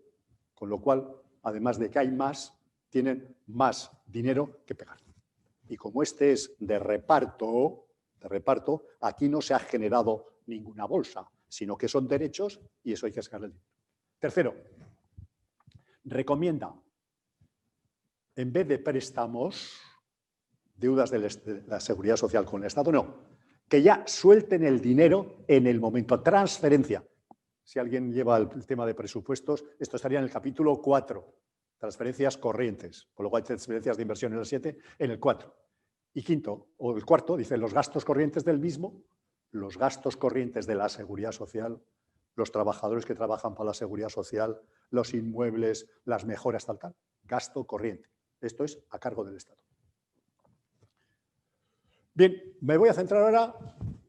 con lo cual, además de que hay más, tienen más dinero que pegar. Y como este es de reparto, aquí no se ha generado ninguna bolsa, sino que son derechos y eso hay que sacarle el dinero. Tercero, recomienda, en vez de préstamos, deudas de la Seguridad Social con el Estado, no, que ya suelten el dinero en el momento, transferencia. Si alguien lleva el tema de presupuestos, esto estaría en el capítulo 4, transferencias corrientes, por lo cual hay transferencias de inversión en el 7, en el 4. Y quinto, o el cuarto, dice los gastos corrientes del mismo, los gastos corrientes de la Seguridad Social, los trabajadores que trabajan para la Seguridad Social, los inmuebles, las mejoras, tal, gasto corriente. Esto es a cargo del Estado. Bien, me voy a centrar ahora,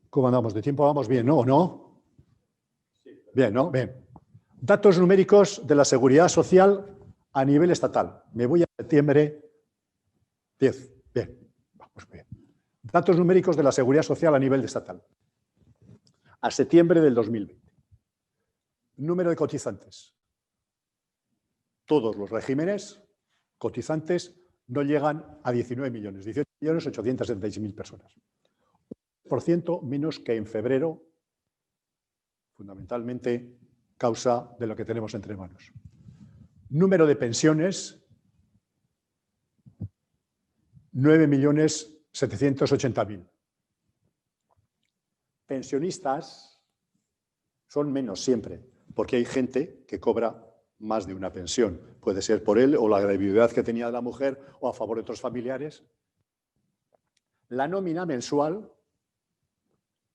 ¿cómo andamos de tiempo? ¿Vamos bien, no? ¿O no? Bien, ¿no? Bien. Datos numéricos de la Seguridad Social a nivel estatal. Me voy a septiembre 10. Bien, vamos bien. Datos numéricos de la Seguridad Social a nivel estatal. A septiembre del 2020. Número de cotizantes. Todos los regímenes cotizantes no llegan a 19 millones, 18.876.000 personas. 1% menos que en febrero, fundamentalmente causa de lo que tenemos entre manos. Número de pensiones, 9.780.000. Pensionistas son menos siempre, porque hay gente que cobra más de una pensión. Puede ser por él o la gravidad que tenía la mujer o a favor de otros familiares. La nómina mensual,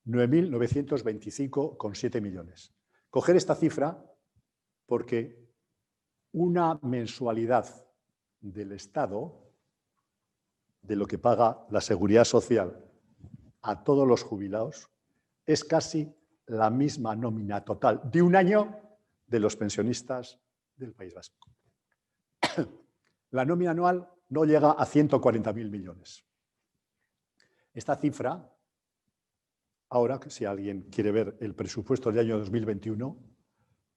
9.925,7 millones. Coger esta cifra porque una mensualidad del Estado, de lo que paga la Seguridad Social a todos los jubilados, es casi la misma nómina total de un año de los pensionistas del País Vasco. La nómina anual no llega a 140.000 millones. Esta cifra ahora, si alguien quiere ver el presupuesto del año 2021,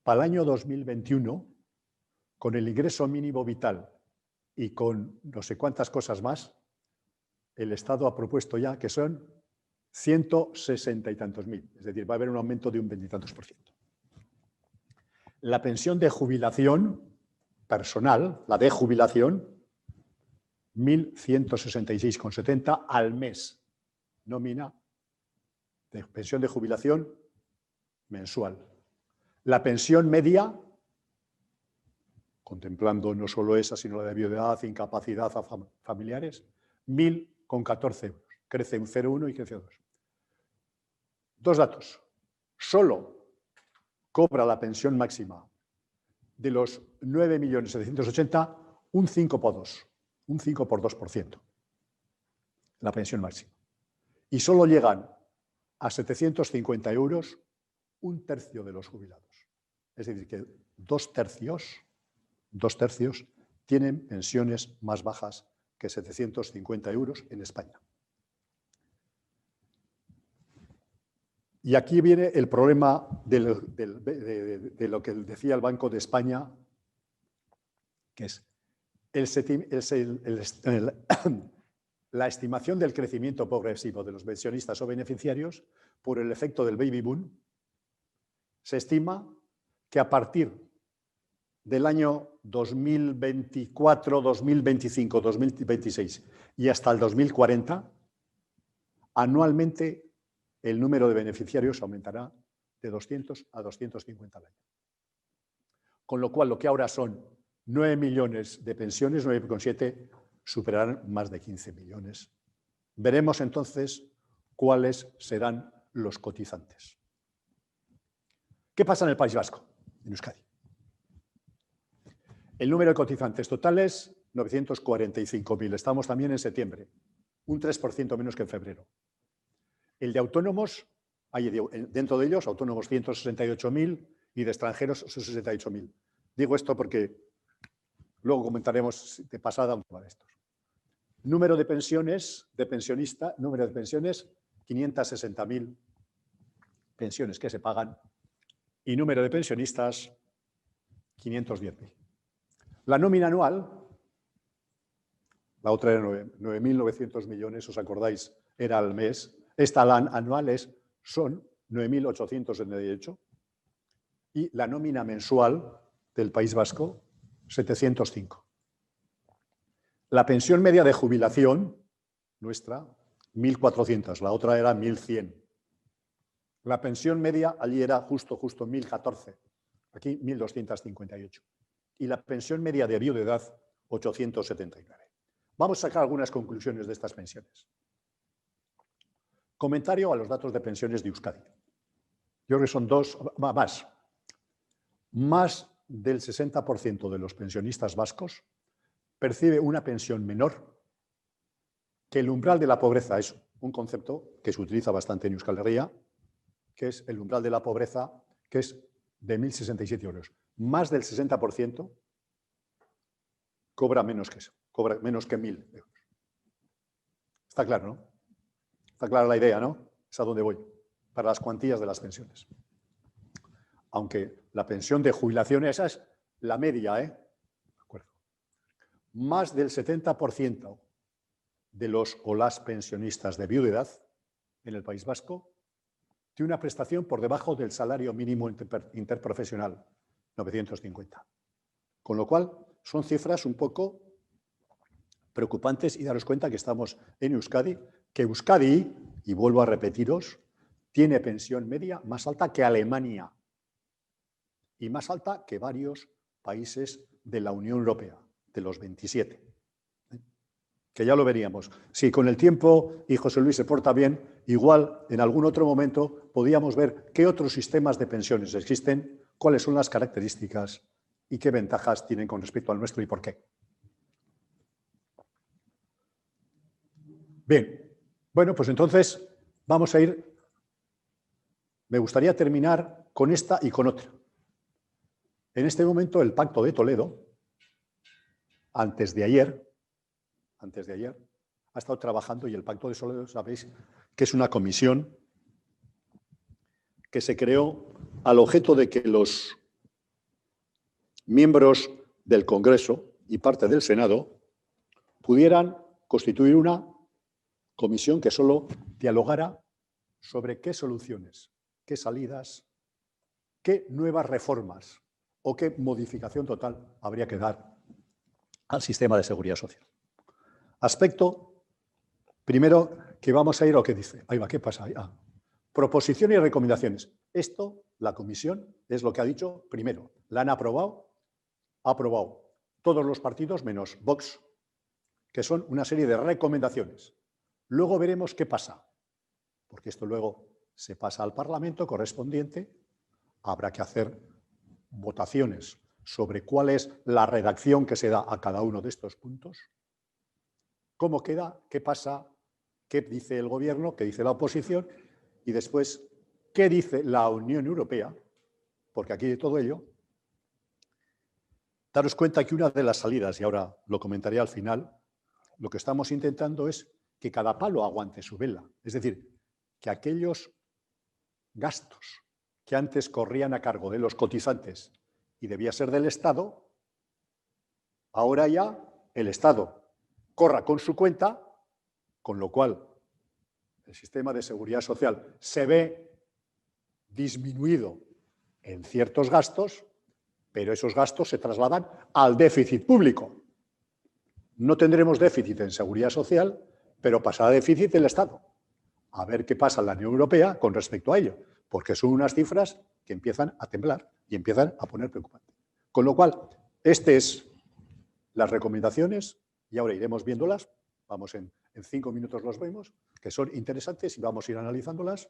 para el año 2021, con el ingreso mínimo vital y con no sé cuántas cosas más, el Estado ha propuesto ya que son 160 y tantos mil. Es decir, va a haber un aumento de un 20 y tantos %. La pensión de jubilación personal, la de jubilación, 1.166,70 al mes. Nómina de pensión de jubilación mensual. La pensión media, contemplando no solo esa, sino la de viudedad, incapacidad familiares, 1.014 euros. Crece un 0,1 y crece 2. Dos datos. Solo cobra la pensión máxima de los 9.780.000, un 5 por 2, un 5 por 2%, la pensión máxima. Y solo llegan a 750 euros un tercio de los jubilados. Es decir, que dos tercios tienen pensiones más bajas que 750 euros en España. Y aquí viene el problema de lo que decía el Banco de España, que es la estimación del crecimiento progresivo de los pensionistas o beneficiarios por el efecto del baby boom. Se estima que a partir del año 2024, 2025, 2026 y hasta el 2040, anualmente el número de beneficiarios aumentará de 200 a 250 al año. Con lo cual, lo que ahora son 9 millones de pensiones, 9,7, superarán más de 15 millones. Veremos entonces cuáles serán los cotizantes. ¿Qué pasa en el País Vasco, en Euskadi? El número de cotizantes totales, 945.000. Estamos también en septiembre, un 3% menos que en febrero. El de autónomos, hay dentro de ellos autónomos 168.000 y de extranjeros 68.000. Digo esto porque luego comentaremos de pasada un tema de estos. Número de pensiones, número de pensiones, 560.000 pensiones que se pagan y número de pensionistas, 510.000. La nómina anual, la otra era 9.900 millones, ¿os acordáis? Era al mes. Esta anual son 9.878 y la nómina mensual del País Vasco, 705. La pensión media de jubilación nuestra, 1.400, la otra era 1.100. La pensión media allí era justo 1.014, aquí 1.258. Y la pensión media de viudedad, 879. Vamos a sacar algunas conclusiones de estas pensiones. Comentario a los datos de pensiones de Euskadi. Yo creo que son dos, más. Más del 60% de los pensionistas vascos percibe una pensión menor que el umbral de la pobreza. Es un concepto que se utiliza bastante en Euskal Herria, que es el umbral de la pobreza, que es de 1.067 euros. Más del 60% cobra menos que eso, cobra menos que 1.000 euros. Está claro, ¿no? Está clara la idea, ¿no? Es a donde voy, para las cuantías de las pensiones. Aunque la pensión de jubilación, esa es la media, ¿eh? De acuerdo. Más del 70% de los o las pensionistas de viudedad en el País Vasco tiene una prestación por debajo del salario mínimo interprofesional, 950. Con lo cual, son cifras un poco preocupantes y daros cuenta que estamos en Euskadi, que Euskadi, y vuelvo a repetiros, tiene pensión media más alta que Alemania y más alta que varios países de la Unión Europea, de los 27. Que ya lo veríamos. Si con el tiempo y José Luis se porta bien, igual en algún otro momento podíamos ver qué otros sistemas de pensiones existen, cuáles son las características y qué ventajas tienen con respecto al nuestro y por qué. Bien, bueno, pues entonces vamos a ir. Me gustaría terminar con esta y con otra. En este momento el Pacto de Toledo, antes de ayer, ha estado trabajando, y el Pacto de Toledo, sabéis que es una comisión que se creó al objeto de que los miembros del Congreso y parte del Senado pudieran constituir una comisión que solo dialogara sobre qué soluciones, qué salidas, qué nuevas reformas o qué modificación total habría que dar al sistema de seguridad social. Aspecto, primero, que vamos a ir a lo que dice. Ahí va, ¿qué pasa? Proposiciones y recomendaciones. Esto, la comisión, es lo que ha dicho primero. La han aprobado todos los partidos menos Vox, que son una serie de recomendaciones. Luego veremos qué pasa, porque esto luego se pasa al Parlamento correspondiente. Habrá que hacer votaciones sobre cuál es la redacción que se da a cada uno de estos puntos. ¿Cómo queda? ¿Qué pasa? ¿Qué dice el Gobierno? ¿Qué dice la oposición? Y después, ¿qué dice la Unión Europea? Porque aquí de todo ello, daros cuenta que una de las salidas, y ahora lo comentaré al final, lo que estamos intentando es que cada palo aguante su vela. Es decir, que aquellos gastos que antes corrían a cargo de los cotizantes y debía ser del Estado, ahora ya el Estado corra con su cuenta, con lo cual el sistema de seguridad social se ve disminuido en ciertos gastos, pero esos gastos se trasladan al déficit público. No tendremos déficit en seguridad social, pero pasará déficit el Estado. A ver qué pasa en la Unión Europea con respecto a ello, porque son unas cifras que empiezan a temblar y empiezan a poner preocupante. Con lo cual, estas las recomendaciones, y ahora iremos viéndolas, vamos en 5 minutos los vemos, que son interesantes y vamos a ir analizándolas.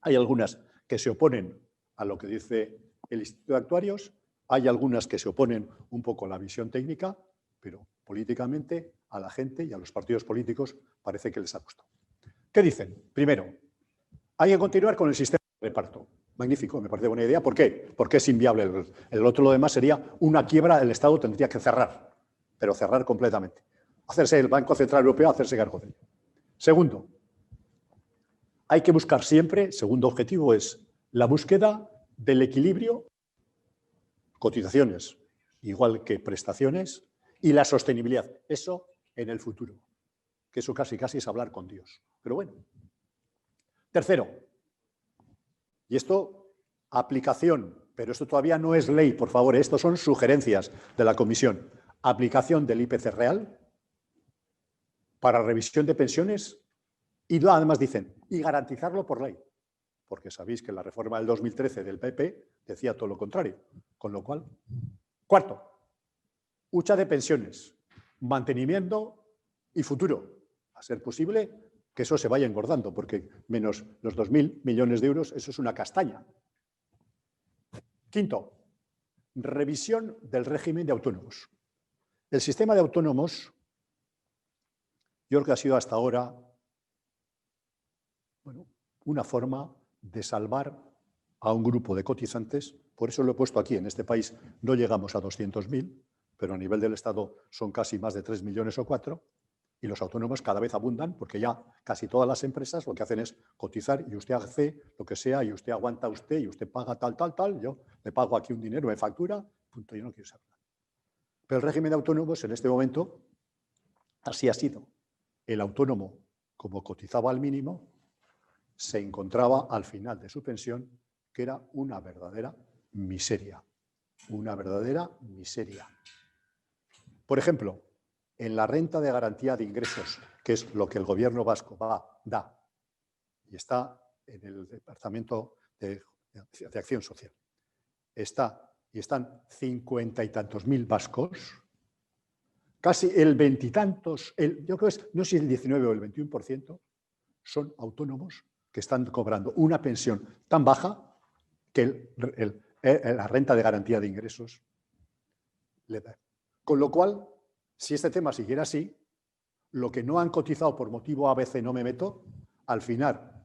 Hay algunas que se oponen a lo que dice el Instituto de Actuarios, hay algunas que se oponen un poco a la visión técnica, pero políticamente a la gente y a los partidos políticos parece que les ha gustado. ¿Qué dicen? Primero, hay que continuar con el sistema de reparto. Magnífico, me parece buena idea. ¿Por qué? Porque es inviable. El otro, lo demás, sería una quiebra, el Estado tendría que cerrar, pero cerrar completamente. Hacerse el Banco Central Europeo, hacerse cargo de ello. Segundo, hay que buscar siempre, segundo objetivo es la búsqueda del equilibrio, cotizaciones, igual que prestaciones, y la sostenibilidad. Eso en el futuro, que eso casi es hablar con Dios. Pero bueno. Tercero, y esto, aplicación, pero esto todavía no es ley, por favor, esto son sugerencias de la Comisión. Aplicación del IPC real para revisión de pensiones y además dicen, y garantizarlo por ley, porque sabéis que la reforma del 2013 del PP decía todo lo contrario, con lo cual. Cuarto, hucha de pensiones, mantenimiento y futuro, a ser posible que eso se vaya engordando, porque menos los 2.000 millones de euros, eso es una castaña. Quinto, revisión del régimen de autónomos. El sistema de autónomos, yo creo que ha sido hasta ahora una forma de salvar a un grupo de cotizantes, por eso lo he puesto aquí, en este país no llegamos a 200.000, pero a nivel del Estado son casi más de 3 millones o 4, y los autónomos cada vez abundan porque ya casi todas las empresas lo que hacen es cotizar y usted hace lo que sea y usted aguanta y usted paga tal, yo le pago aquí un dinero, me factura, punto, yo no quiero saber nada. Pero el régimen de autónomos en este momento así ha sido. El autónomo, como cotizaba al mínimo, se encontraba al final de su pensión que era una verdadera miseria. Una verdadera miseria. Por ejemplo, en la renta de garantía de ingresos, que es lo que el gobierno vasco da, y está en el Departamento de Acción Social, están 50 y tantos mil vascos, casi el 20 y tantos, yo creo que no sé si el 19 o el 21%, son autónomos que están cobrando una pensión tan baja que la renta de garantía de ingresos le da. Con lo cual, si este tema siguiera así, lo que no han cotizado por motivo ABC no me meto, al final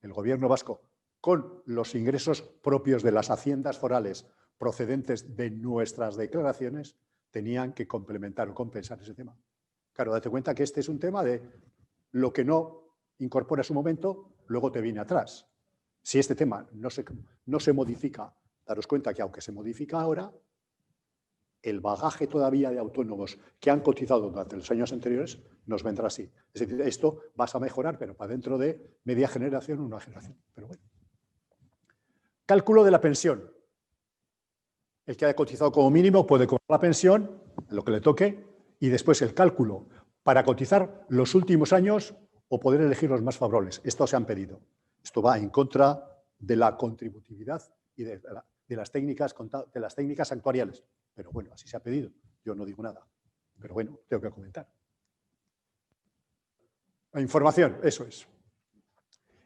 el gobierno vasco, con los ingresos propios de las haciendas forales procedentes de nuestras declaraciones, tenían que complementar o compensar ese tema. Claro, date cuenta que este es un tema de lo que no incorpora su momento, luego te viene atrás. Si este tema no se modifica, daros cuenta que aunque se modifica ahora, el bagaje todavía de autónomos que han cotizado durante los años anteriores nos vendrá así. Es decir, esto vas a mejorar, pero para dentro de media generación o una generación. Pero bueno. Cálculo de la pensión. El que haya cotizado como mínimo puede cobrar la pensión, lo que le toque, y después el cálculo para cotizar los últimos años o poder elegir los más favorables. Esto se han pedido. Esto va en contra de la contributividad y de las técnicas actuariales. Pero bueno, así se ha pedido. Yo no digo nada. Pero bueno, tengo que comentar. Información, eso es.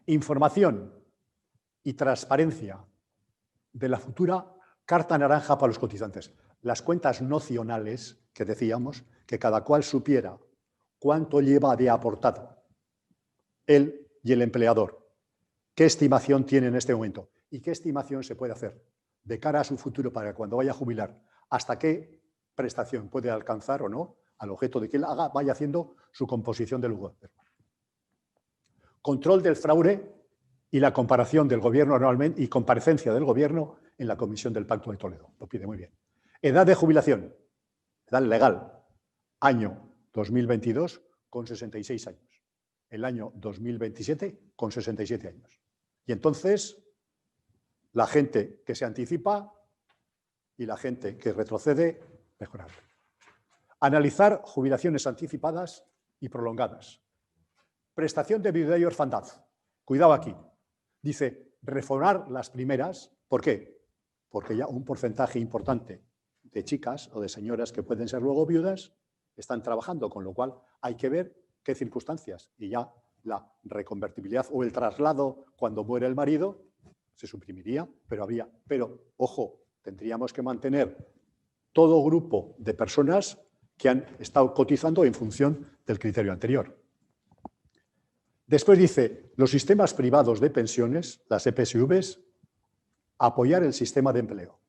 Información y transparencia de la futura carta naranja para los cotizantes. Las cuentas nocionales que decíamos, que cada cual supiera cuánto lleva de aportado él y el empleador, qué estimación tiene en este momento y qué estimación se puede hacer de cara a su futuro para cuando vaya a jubilar, hasta qué prestación puede alcanzar o no al objeto de que él vaya haciendo su composición del lugar. Control del fraude y la comparación del gobierno anualmente y comparecencia del gobierno en la Comisión del Pacto de Toledo. Lo pide muy bien. Edad de jubilación, edad legal, año 2022 con 66 años. El año 2027 con 67 años. Y entonces, la gente que se anticipa y la gente que retrocede, mejorar. Analizar jubilaciones anticipadas y prolongadas. Prestación de viudedad y orfandad. Cuidado aquí. Dice, reformar las primeras. ¿Por qué? Porque ya un porcentaje importante de chicas o de señoras que pueden ser luego viudas están trabajando, con lo cual hay que ver qué circunstancias. Y ya la reconvertibilidad o el traslado cuando muere el marido se suprimiría, pero ojo, tendríamos que mantener todo grupo de personas que han estado cotizando en función del criterio anterior. Después dice, los sistemas privados de pensiones, las EPSVs, apoyar el sistema de empleo.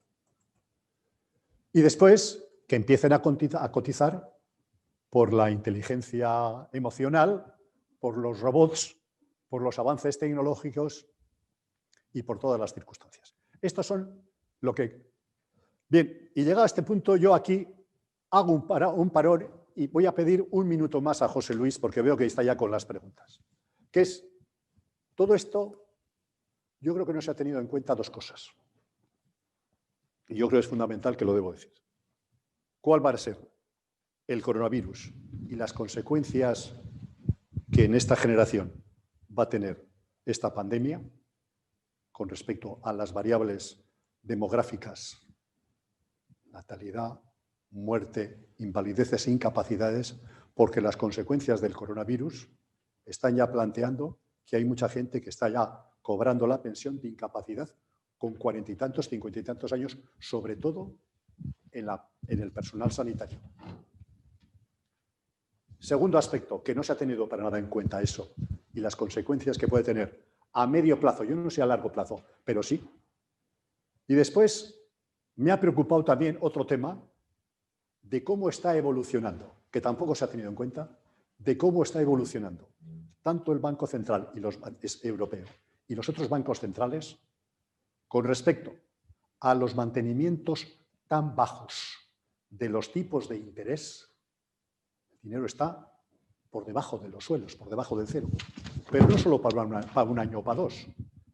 Y después que empiecen a cotizar por la inteligencia emocional, por los robots, por los avances tecnológicos y por todas las circunstancias. Estos son lo que... Bien, y llegado a este punto, yo aquí hago un parón y voy a pedir un minuto más a José Luis, porque veo que está ya con las preguntas. Que es, todo esto, yo creo que no se ha tenido en cuenta dos cosas. Y yo creo que es fundamental que lo debo decir. ¿Cuál va a ser el coronavirus y las consecuencias que en esta generación va a tener esta pandemia con respecto a las variables demográficas, natalidad, muerte, invalideces e incapacidades, porque las consecuencias del coronavirus están ya planteando que hay mucha gente que está ya cobrando la pensión de incapacidad con 40 y tantos, 50 y tantos años, sobre todo en el personal sanitario. Segundo aspecto, que no se ha tenido para nada en cuenta eso y las consecuencias que puede tener a medio plazo, yo no sé a largo plazo, pero sí. Y después me ha preocupado también otro tema de cómo está evolucionando, que tampoco se ha tenido en cuenta, de cómo está evolucionando tanto el Banco Central y los europeos y los otros bancos centrales con respecto a los mantenimientos tan bajos de los tipos de interés. El dinero está por debajo de los suelos, por debajo del cero. Pero no solo para un año o para dos,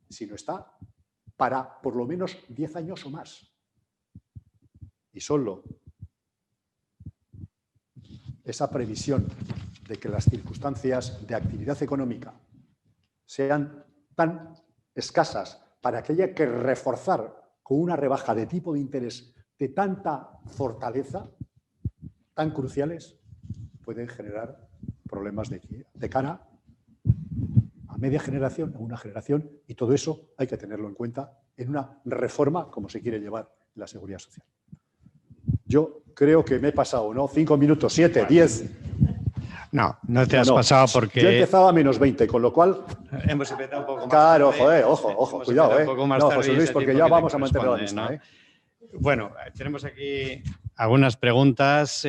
sino está para por lo menos 10 años o más. Y solo esa previsión de que las circunstancias de actividad económica sean tan escasas para que haya que reforzar con una rebaja de tipo de interés de tanta fortaleza, tan cruciales, pueden generar problemas de cara a media generación, a una generación, y todo eso hay que tenerlo en cuenta en una reforma como se quiere llevar la seguridad social. Yo creo que me he pasado, ¿no? 5 minutos, 7, 10. No, no te has pasado porque... Yo empezaba a menos 20, con lo cual... Hemos empezado un poco más claro, tarde. Joder, ojo, cuidado, No, José Luis, porque ya vamos a mantener la lista, ¿no? Bueno, tenemos aquí algunas preguntas.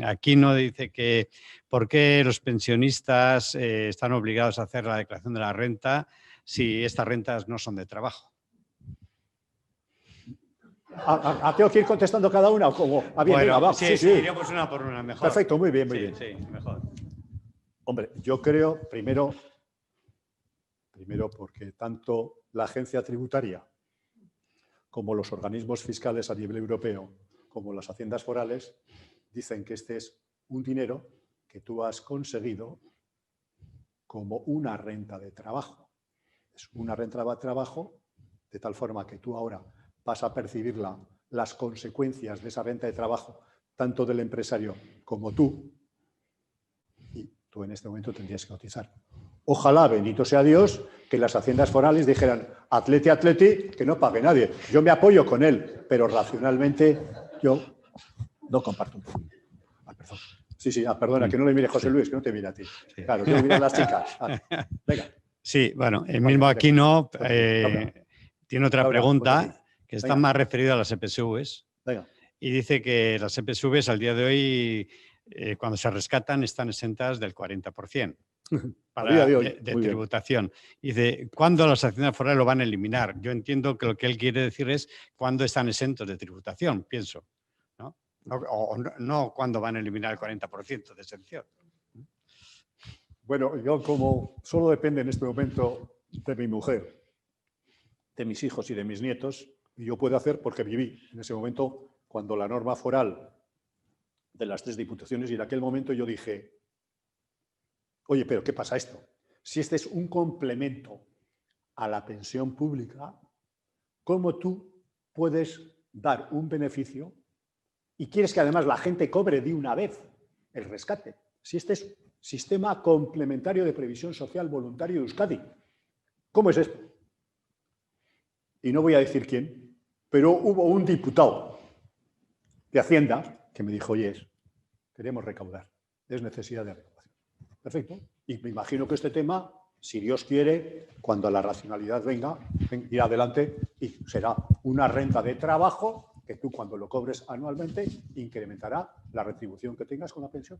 Aquí no dice que por qué los pensionistas están obligados a hacer la declaración de la renta si estas rentas no son de trabajo. ¿Tengo que ir contestando cada una o cómo? Bueno, venga, va. sí, iríamos una por una, mejor. Perfecto, muy bien, muy Sí, bien. sí, mejor. Hombre, yo creo, primero porque tanto la agencia tributaria como los organismos fiscales a nivel europeo, como las haciendas forales, dicen que este es un dinero que tú has conseguido como una renta de trabajo. Es una renta de trabajo de tal forma que tú ahora vas a percibir las consecuencias de esa renta de trabajo, tanto del empresario como tú, y tú en este momento tendrías que cotizar. Ojalá, bendito sea Dios, que las haciendas forales dijeran atleti, que no pague nadie. Yo me apoyo con él, pero racionalmente yo no comparto. Perdón. Sí, perdona, que no le mire José Luis, que no te mire a ti. Sí. Claro, que le mire a las chicas. Venga. Sí, bueno, el mismo Aquino tiene otra pregunta que está más referida a las EPSVs. Venga. Y dice que las EPSVs al día de hoy, cuando se rescatan, están exentas del 40%. De tributación. Dice, ¿cuándo las haciendas forales lo van a eliminar? Yo entiendo que lo que él quiere decir es cuándo están exentos de tributación, pienso. ¿No? No cuándo van a eliminar el 40% de exención. Bueno, yo como solo depende en este momento de mi mujer, de mis hijos y de mis nietos, y yo puedo hacer porque viví en ese momento cuando la norma foral de las 3 diputaciones, y en aquel momento yo dije, oye, pero ¿qué pasa esto? Si este es un complemento a la pensión pública, ¿cómo tú puedes dar un beneficio y quieres que además la gente cobre de una vez el rescate? Si este es sistema complementario de previsión social voluntario de Euskadi, ¿cómo es esto? Y no voy a decir quién, pero hubo un diputado de Hacienda que me dijo, oye, queremos recaudar, es necesidad de recaudación. Perfecto. Y me imagino que este tema, si Dios quiere, cuando la racionalidad venga, irá adelante y será una renta de trabajo que tú cuando lo cobres anualmente incrementará la retribución que tengas con la pensión.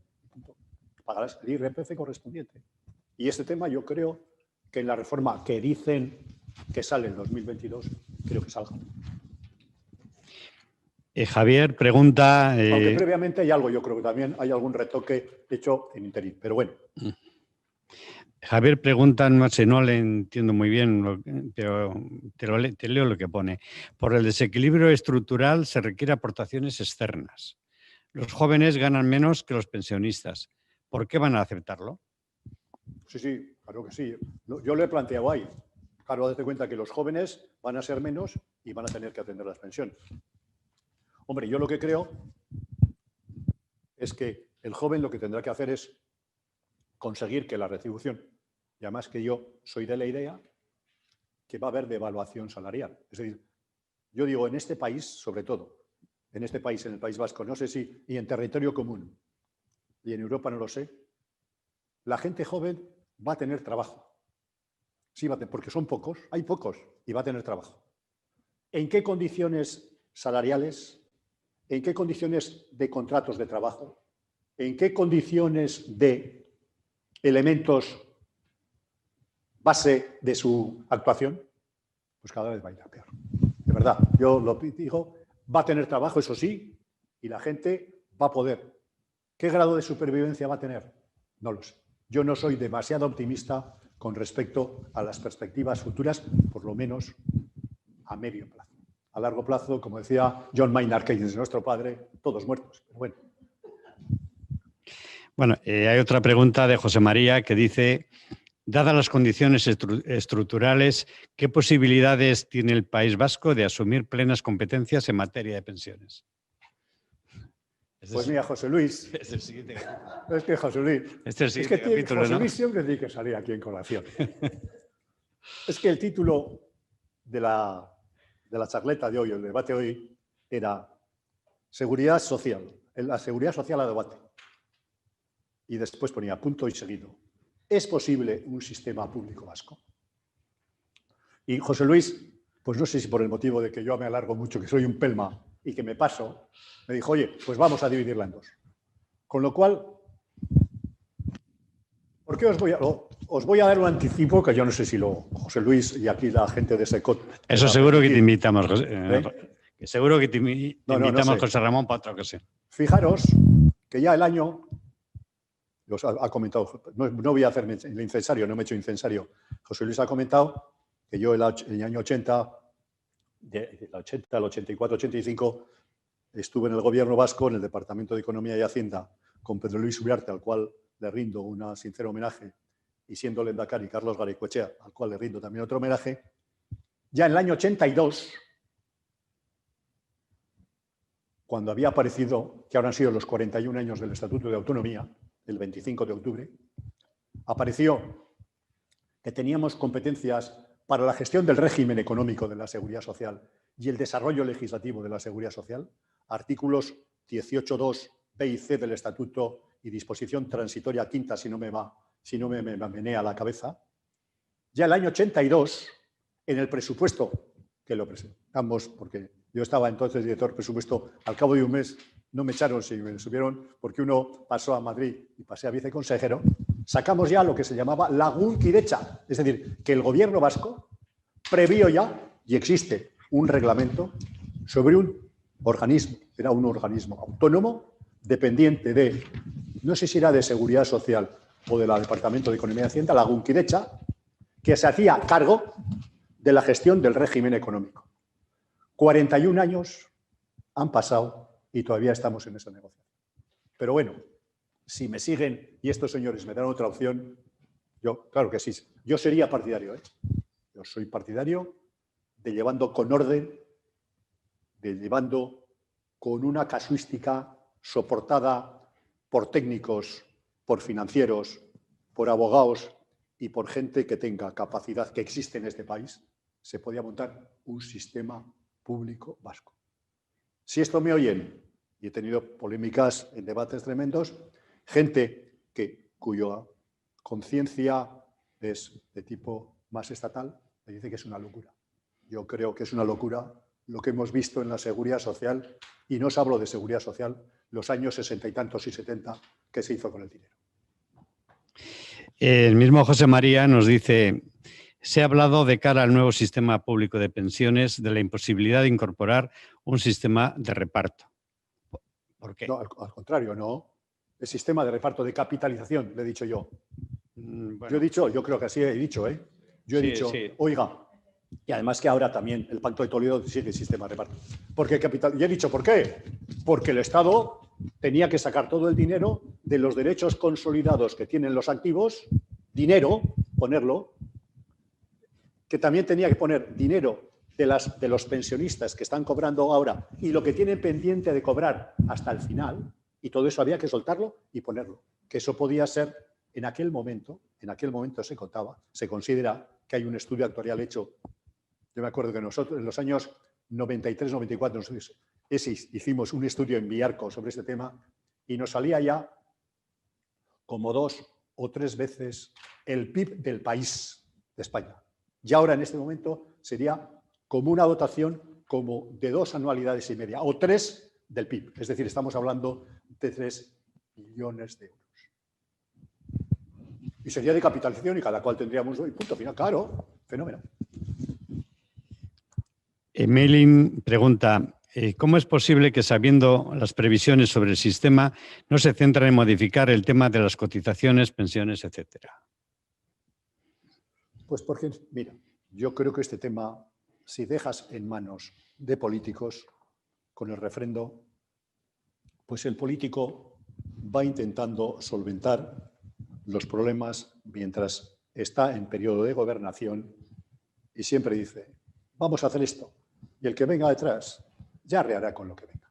Pagarás el IRPF correspondiente. Y este tema yo creo que en la reforma que dicen que sale en 2022, creo que salga. Javier pregunta... Aunque previamente hay algo, yo creo que también hay algún retoque hecho en interín, pero bueno. Javier pregunta, no sé, no le entiendo muy bien, pero te leo lo que pone. Por el desequilibrio estructural se requieren aportaciones externas. Los jóvenes ganan menos que los pensionistas. ¿Por qué van a aceptarlo? Sí, claro que sí. Yo lo he planteado ahí. Claro, date cuenta que los jóvenes van a ser menos y van a tener que atender las pensiones. Hombre, yo lo que creo es que el joven lo que tendrá que hacer es conseguir que la retribución, y además que yo soy de la idea que va a haber devaluación salarial. Es decir, yo digo, en este país, sobre todo, en este país, en el País Vasco, no sé si, y en territorio común, y en Europa no lo sé, la gente joven va a tener trabajo. Sí, porque son pocos, hay pocos, y va a tener trabajo. ¿En qué condiciones salariales? ¿En qué condiciones de contratos de trabajo? ¿En qué condiciones de elementos base de su actuación? Pues cada vez va a ir a peor. De verdad, yo lo digo, va a tener trabajo, eso sí, y la gente va a poder. ¿Qué grado de supervivencia va a tener? No lo sé. Yo no soy demasiado optimista con respecto a las perspectivas futuras, por lo menos a medio plazo. A largo plazo, como decía John Maynard Keynes, nuestro padre, todos muertos. Pero bueno. Bueno, hay otra pregunta de José María que dice, dadas las condiciones estructurales, ¿qué posibilidades tiene el País Vasco de asumir plenas competencias en materia de pensiones? Pues mira, José Luis. Es el siguiente capítulo. Es que José Luis. José Luis siempre tiene que salir aquí en colación. Es que el título de la charleta de hoy, el debate de hoy, era seguridad social. La seguridad social a debate. Y después ponía punto y seguido. ¿Es posible un sistema público vasco? Y José Luis, pues no sé si por el motivo de que yo me alargo mucho, que soy un pelma y que me paso, me dijo, oye, pues vamos a dividirla en dos. Con lo cual, ¿por qué os os voy a dar un anticipo que yo no sé si José Luis y aquí la gente de SECOT... Eso seguro que te invitamos, José. Seguro que te No invitamos, sé. José Ramón, para otra ocasión. Fijaros que ya el año... Os ha comentado, no voy a hacer el incensario, no me he hecho incensario. José Luis ha comentado que yo en el año 80, del 80 al 84, 85, estuve en el gobierno vasco, en el Departamento de Economía y Hacienda, con Pedro Luis Uriarte, al cual le rindo un sincero homenaje, y siendo lehendakari Carlos Garaikoetxea, al cual le rindo también otro homenaje. Ya en el año 82, cuando había aparecido, que ahora han sido los 41 años del Estatuto de Autonomía, el 25 de octubre, apareció que teníamos competencias para la gestión del régimen económico de la Seguridad Social y el desarrollo legislativo de la Seguridad Social, artículos 18.2, B y C del Estatuto y disposición transitoria quinta, si no me menea la cabeza. Ya el año 82, en el presupuesto, que lo presentamos, porque yo estaba entonces director de presupuesto, al cabo de un mes no me echaron, si me subieron, porque uno pasó a Madrid y pasé a viceconsejero, sacamos ya lo que se llamaba la Gunkidecha, es decir, que el gobierno vasco previó ya, y existe un reglamento, sobre un organismo, era un organismo autónomo, dependiente de, no sé si era de Seguridad Social o del Departamento de Economía y Hacienda, la Gunkidecha, que se hacía cargo de la gestión del régimen económico. 41 años han pasado y todavía estamos en esa negociación. Pero bueno, si me siguen y estos señores me dan otra opción, yo, claro que sí, yo sería partidario. Yo soy partidario de llevando con orden, de llevando con una casuística soportada por técnicos, por financieros, por abogados y por gente que tenga capacidad que existe en este país, se podía montar un sistema público vasco. Si esto me oyen, y he tenido polémicas en debates tremendos, gente cuya conciencia es de tipo más estatal, me dice que es una locura. Yo creo que es una locura lo que hemos visto en la seguridad social, y no os hablo de seguridad social, los años 60 y tantos y 70 que se hizo con el dinero. El mismo José María nos dice: se ha hablado de cara al nuevo sistema público de pensiones de la imposibilidad de incorporar un sistema de reparto. ¿Por qué? No, al contrario, no. El sistema de reparto de capitalización, le he dicho yo. Bueno. Yo he dicho, yo creo que así he dicho, Yo he dicho, sí. Oiga, y además que ahora también el Pacto de Toledo sigue el sistema de reparto. Porque y he dicho, ¿por qué? Porque el Estado tenía que sacar todo el dinero de los derechos consolidados que tienen los activos, dinero, ponerlo, que también tenía que poner dinero de los pensionistas que están cobrando ahora y lo que tienen pendiente de cobrar hasta el final, y todo eso había que soltarlo y ponerlo. Que eso podía ser, en aquel momento se considera que hay un estudio actuarial hecho. Yo me acuerdo que nosotros en los años 93, 94 hicimos un estudio en Biarco sobre este tema y nos salía ya como 2 o 3 veces el PIB del país de España. Y ahora en este momento sería como una dotación como de 2 anualidades y media o 3 del PIB. Es decir, estamos hablando de 3 billones de euros. Y sería de capitalización y cada cual tendríamos y punto final. Claro, fenómeno. Melin pregunta: ¿cómo es posible que, sabiendo las previsiones sobre el sistema, no se centran en modificar el tema de las cotizaciones, pensiones, etcétera? Pues porque, mira, yo creo que este tema, si dejas en manos de políticos con el refrendo, pues el político va intentando solventar los problemas mientras está en periodo de gobernación y siempre dice, vamos a hacer esto, y el que venga detrás ya arreará con lo que venga.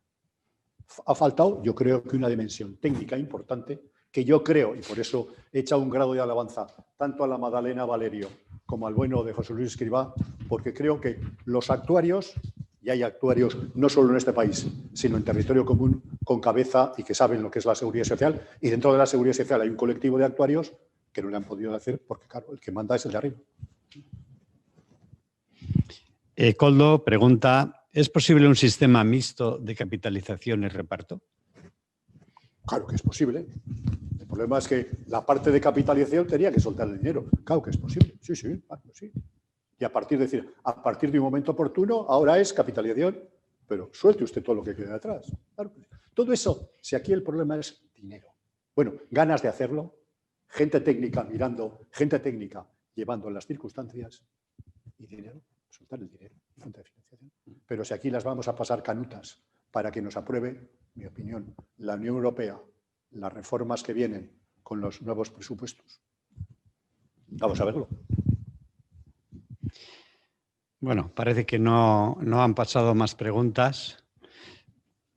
Ha faltado, yo creo, que una dimensión técnica importante que yo creo, y por eso he echado un grado de alabanza tanto a la Madalena Valerio como al bueno de José Luis Escrivá, porque creo que los actuarios, y hay actuarios no solo en este país, sino en territorio común, con cabeza y que saben lo que es la seguridad social, y dentro de la seguridad social hay un colectivo de actuarios que no le han podido hacer, porque claro, el que manda es el de arriba. Coldo pregunta: ¿es posible un sistema mixto de capitalización y reparto? Claro que es posible. problema es que la parte de capitalización tenía que soltar el dinero. Claro que es posible. Sí, sí, claro, sí. Y a partir de un momento oportuno, ahora es capitalización, pero suelte usted todo lo que quede atrás. Claro. Todo eso, si aquí el problema es dinero. Bueno, ganas de hacerlo, gente técnica mirando, gente técnica llevando las circunstancias y dinero, soltar el dinero, fuente de financiación. Pero si aquí las vamos a pasar canutas para que nos apruebe, mi opinión, la Unión Europea, las reformas que vienen con los nuevos presupuestos. Vamos a verlo. Bueno, parece que no han pasado más preguntas.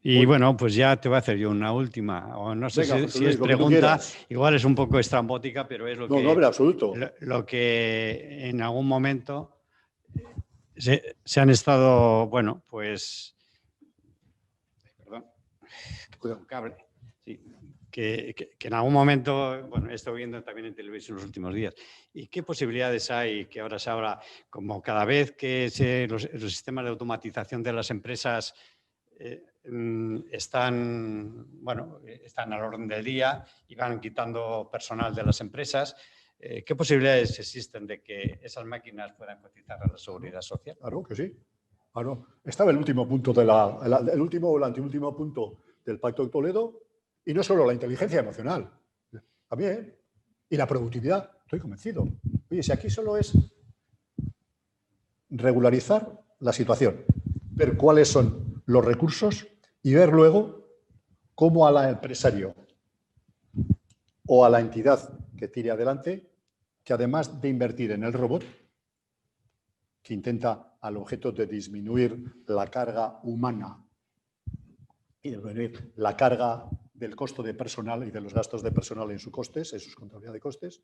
Y bueno, pues ya te voy a hacer yo una última. O no sé Venga, si es pregunta, igual es un poco estrambótica, pero es lo que... No, en absoluto. Lo que en algún momento se han estado, bueno, pues... Perdón. Un cable. Sí. Que en algún momento, bueno, he estado viendo también en televisión los últimos días. ¿Y qué posibilidades hay que ahora se habla, como cada vez que los sistemas de automatización de las empresas están al orden del día y van quitando personal de las empresas? ¿Qué posibilidades existen de que esas máquinas puedan cotizar a la seguridad social? Claro que sí. Claro. Estaba el último punto el último o el anteúltimo punto del Pacto de Toledo, y no solo la inteligencia emocional, también, y la productividad. Estoy convencido. Oye, si aquí solo es regularizar la situación, ver cuáles son los recursos y ver luego cómo al empresario o a la entidad que tire adelante, que además de invertir en el robot, que intenta al objeto de disminuir la carga humana y disminuir la carga del costo de personal y de los gastos de personal en sus costes, en sus contabilidad de costes,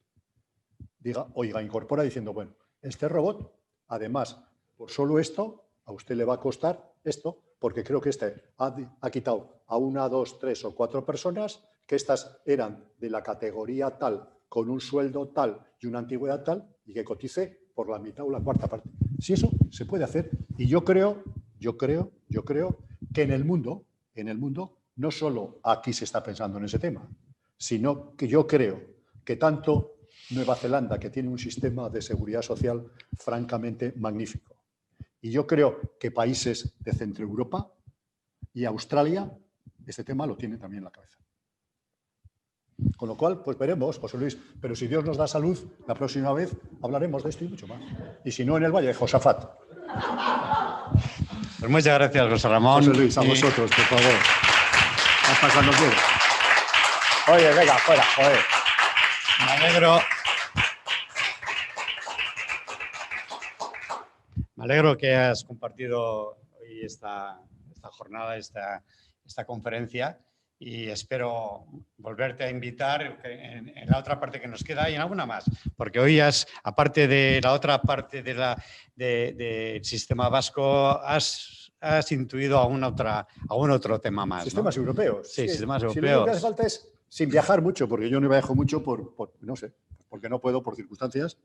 diga, oiga, incorpora diciendo, bueno, este robot, además, por solo esto, a usted le va a costar esto, porque creo que este ha quitado a 1, 2, 3 o 4 personas, que estas eran de la categoría tal, con un sueldo tal y una antigüedad tal, y que cotice por la mitad o la cuarta parte. Si eso se puede hacer, y yo creo que en el mundo, no solo aquí se está pensando en ese tema, sino que yo creo que tanto Nueva Zelanda, que tiene un sistema de seguridad social francamente magnífico, y yo creo que países de Centro Europa y Australia, este tema lo tienen también en la cabeza. Con lo cual, pues veremos, José Luis, pero si Dios nos da salud, la próxima vez hablaremos de esto y mucho más. Y si no, en el Valle de Josafat. Pues muchas gracias, José Ramón. José Luis, a vosotros, por favor. Vas pasando bien. Oye, venga, fuera, joder. Me alegro que has compartido hoy esta jornada, esta conferencia, y espero volverte a invitar en la otra parte que nos queda y en alguna más, porque hoy aparte de la otra parte del sistema vasco, has intuido algún otro tema más. Sistemas europeos. Sí, sistemas europeos. Si lo que hace falta es, sin viajar mucho, porque yo no viajo mucho no sé, porque no puedo por circunstancias,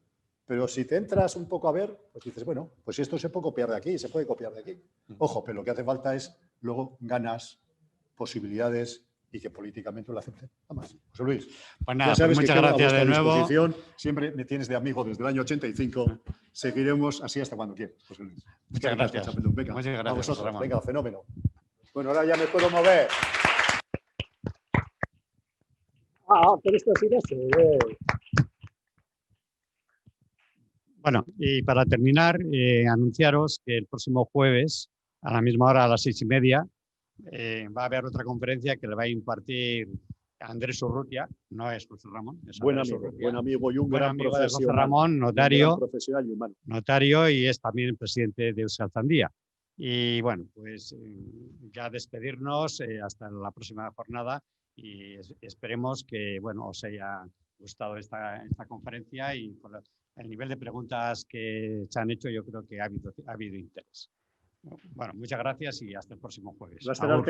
pero si te entras un poco a ver, pues dices, bueno, pues esto se puede copiar de aquí, se puede copiar de aquí. Ojo, pero lo que hace falta es luego ganas, posibilidades y que políticamente lo acepten. Nada más. José Luis, pues nada, ya sabes, muchas gracias de nuevo. Siempre me tienes de amigo desde el año 85. Seguiremos así hasta cuando quieras, José Luis. Muchas gracias. Venga, muchas gracias, a vosotros. Venga, fenómeno. Bueno, ahora ya me puedo mover. Pero esto sí no se ve. Bueno, y para terminar, anunciaros que el próximo jueves, a la misma hora, a las 6:30, va a haber otra conferencia que le va a impartir Andrés Urrutia, no es José Ramón. Es buen amigo y un gran amigo profesional. De José Ramón, notario, profesional y humano. Notario, y es también presidente de Euskaltzaindia. Y bueno, pues ya despedirnos hasta la próxima jornada, y esperemos que os haya gustado esta conferencia, y por el nivel de preguntas que se han hecho, yo creo que ha habido interés. Bueno, muchas gracias y hasta el próximo jueves. Hasta luego.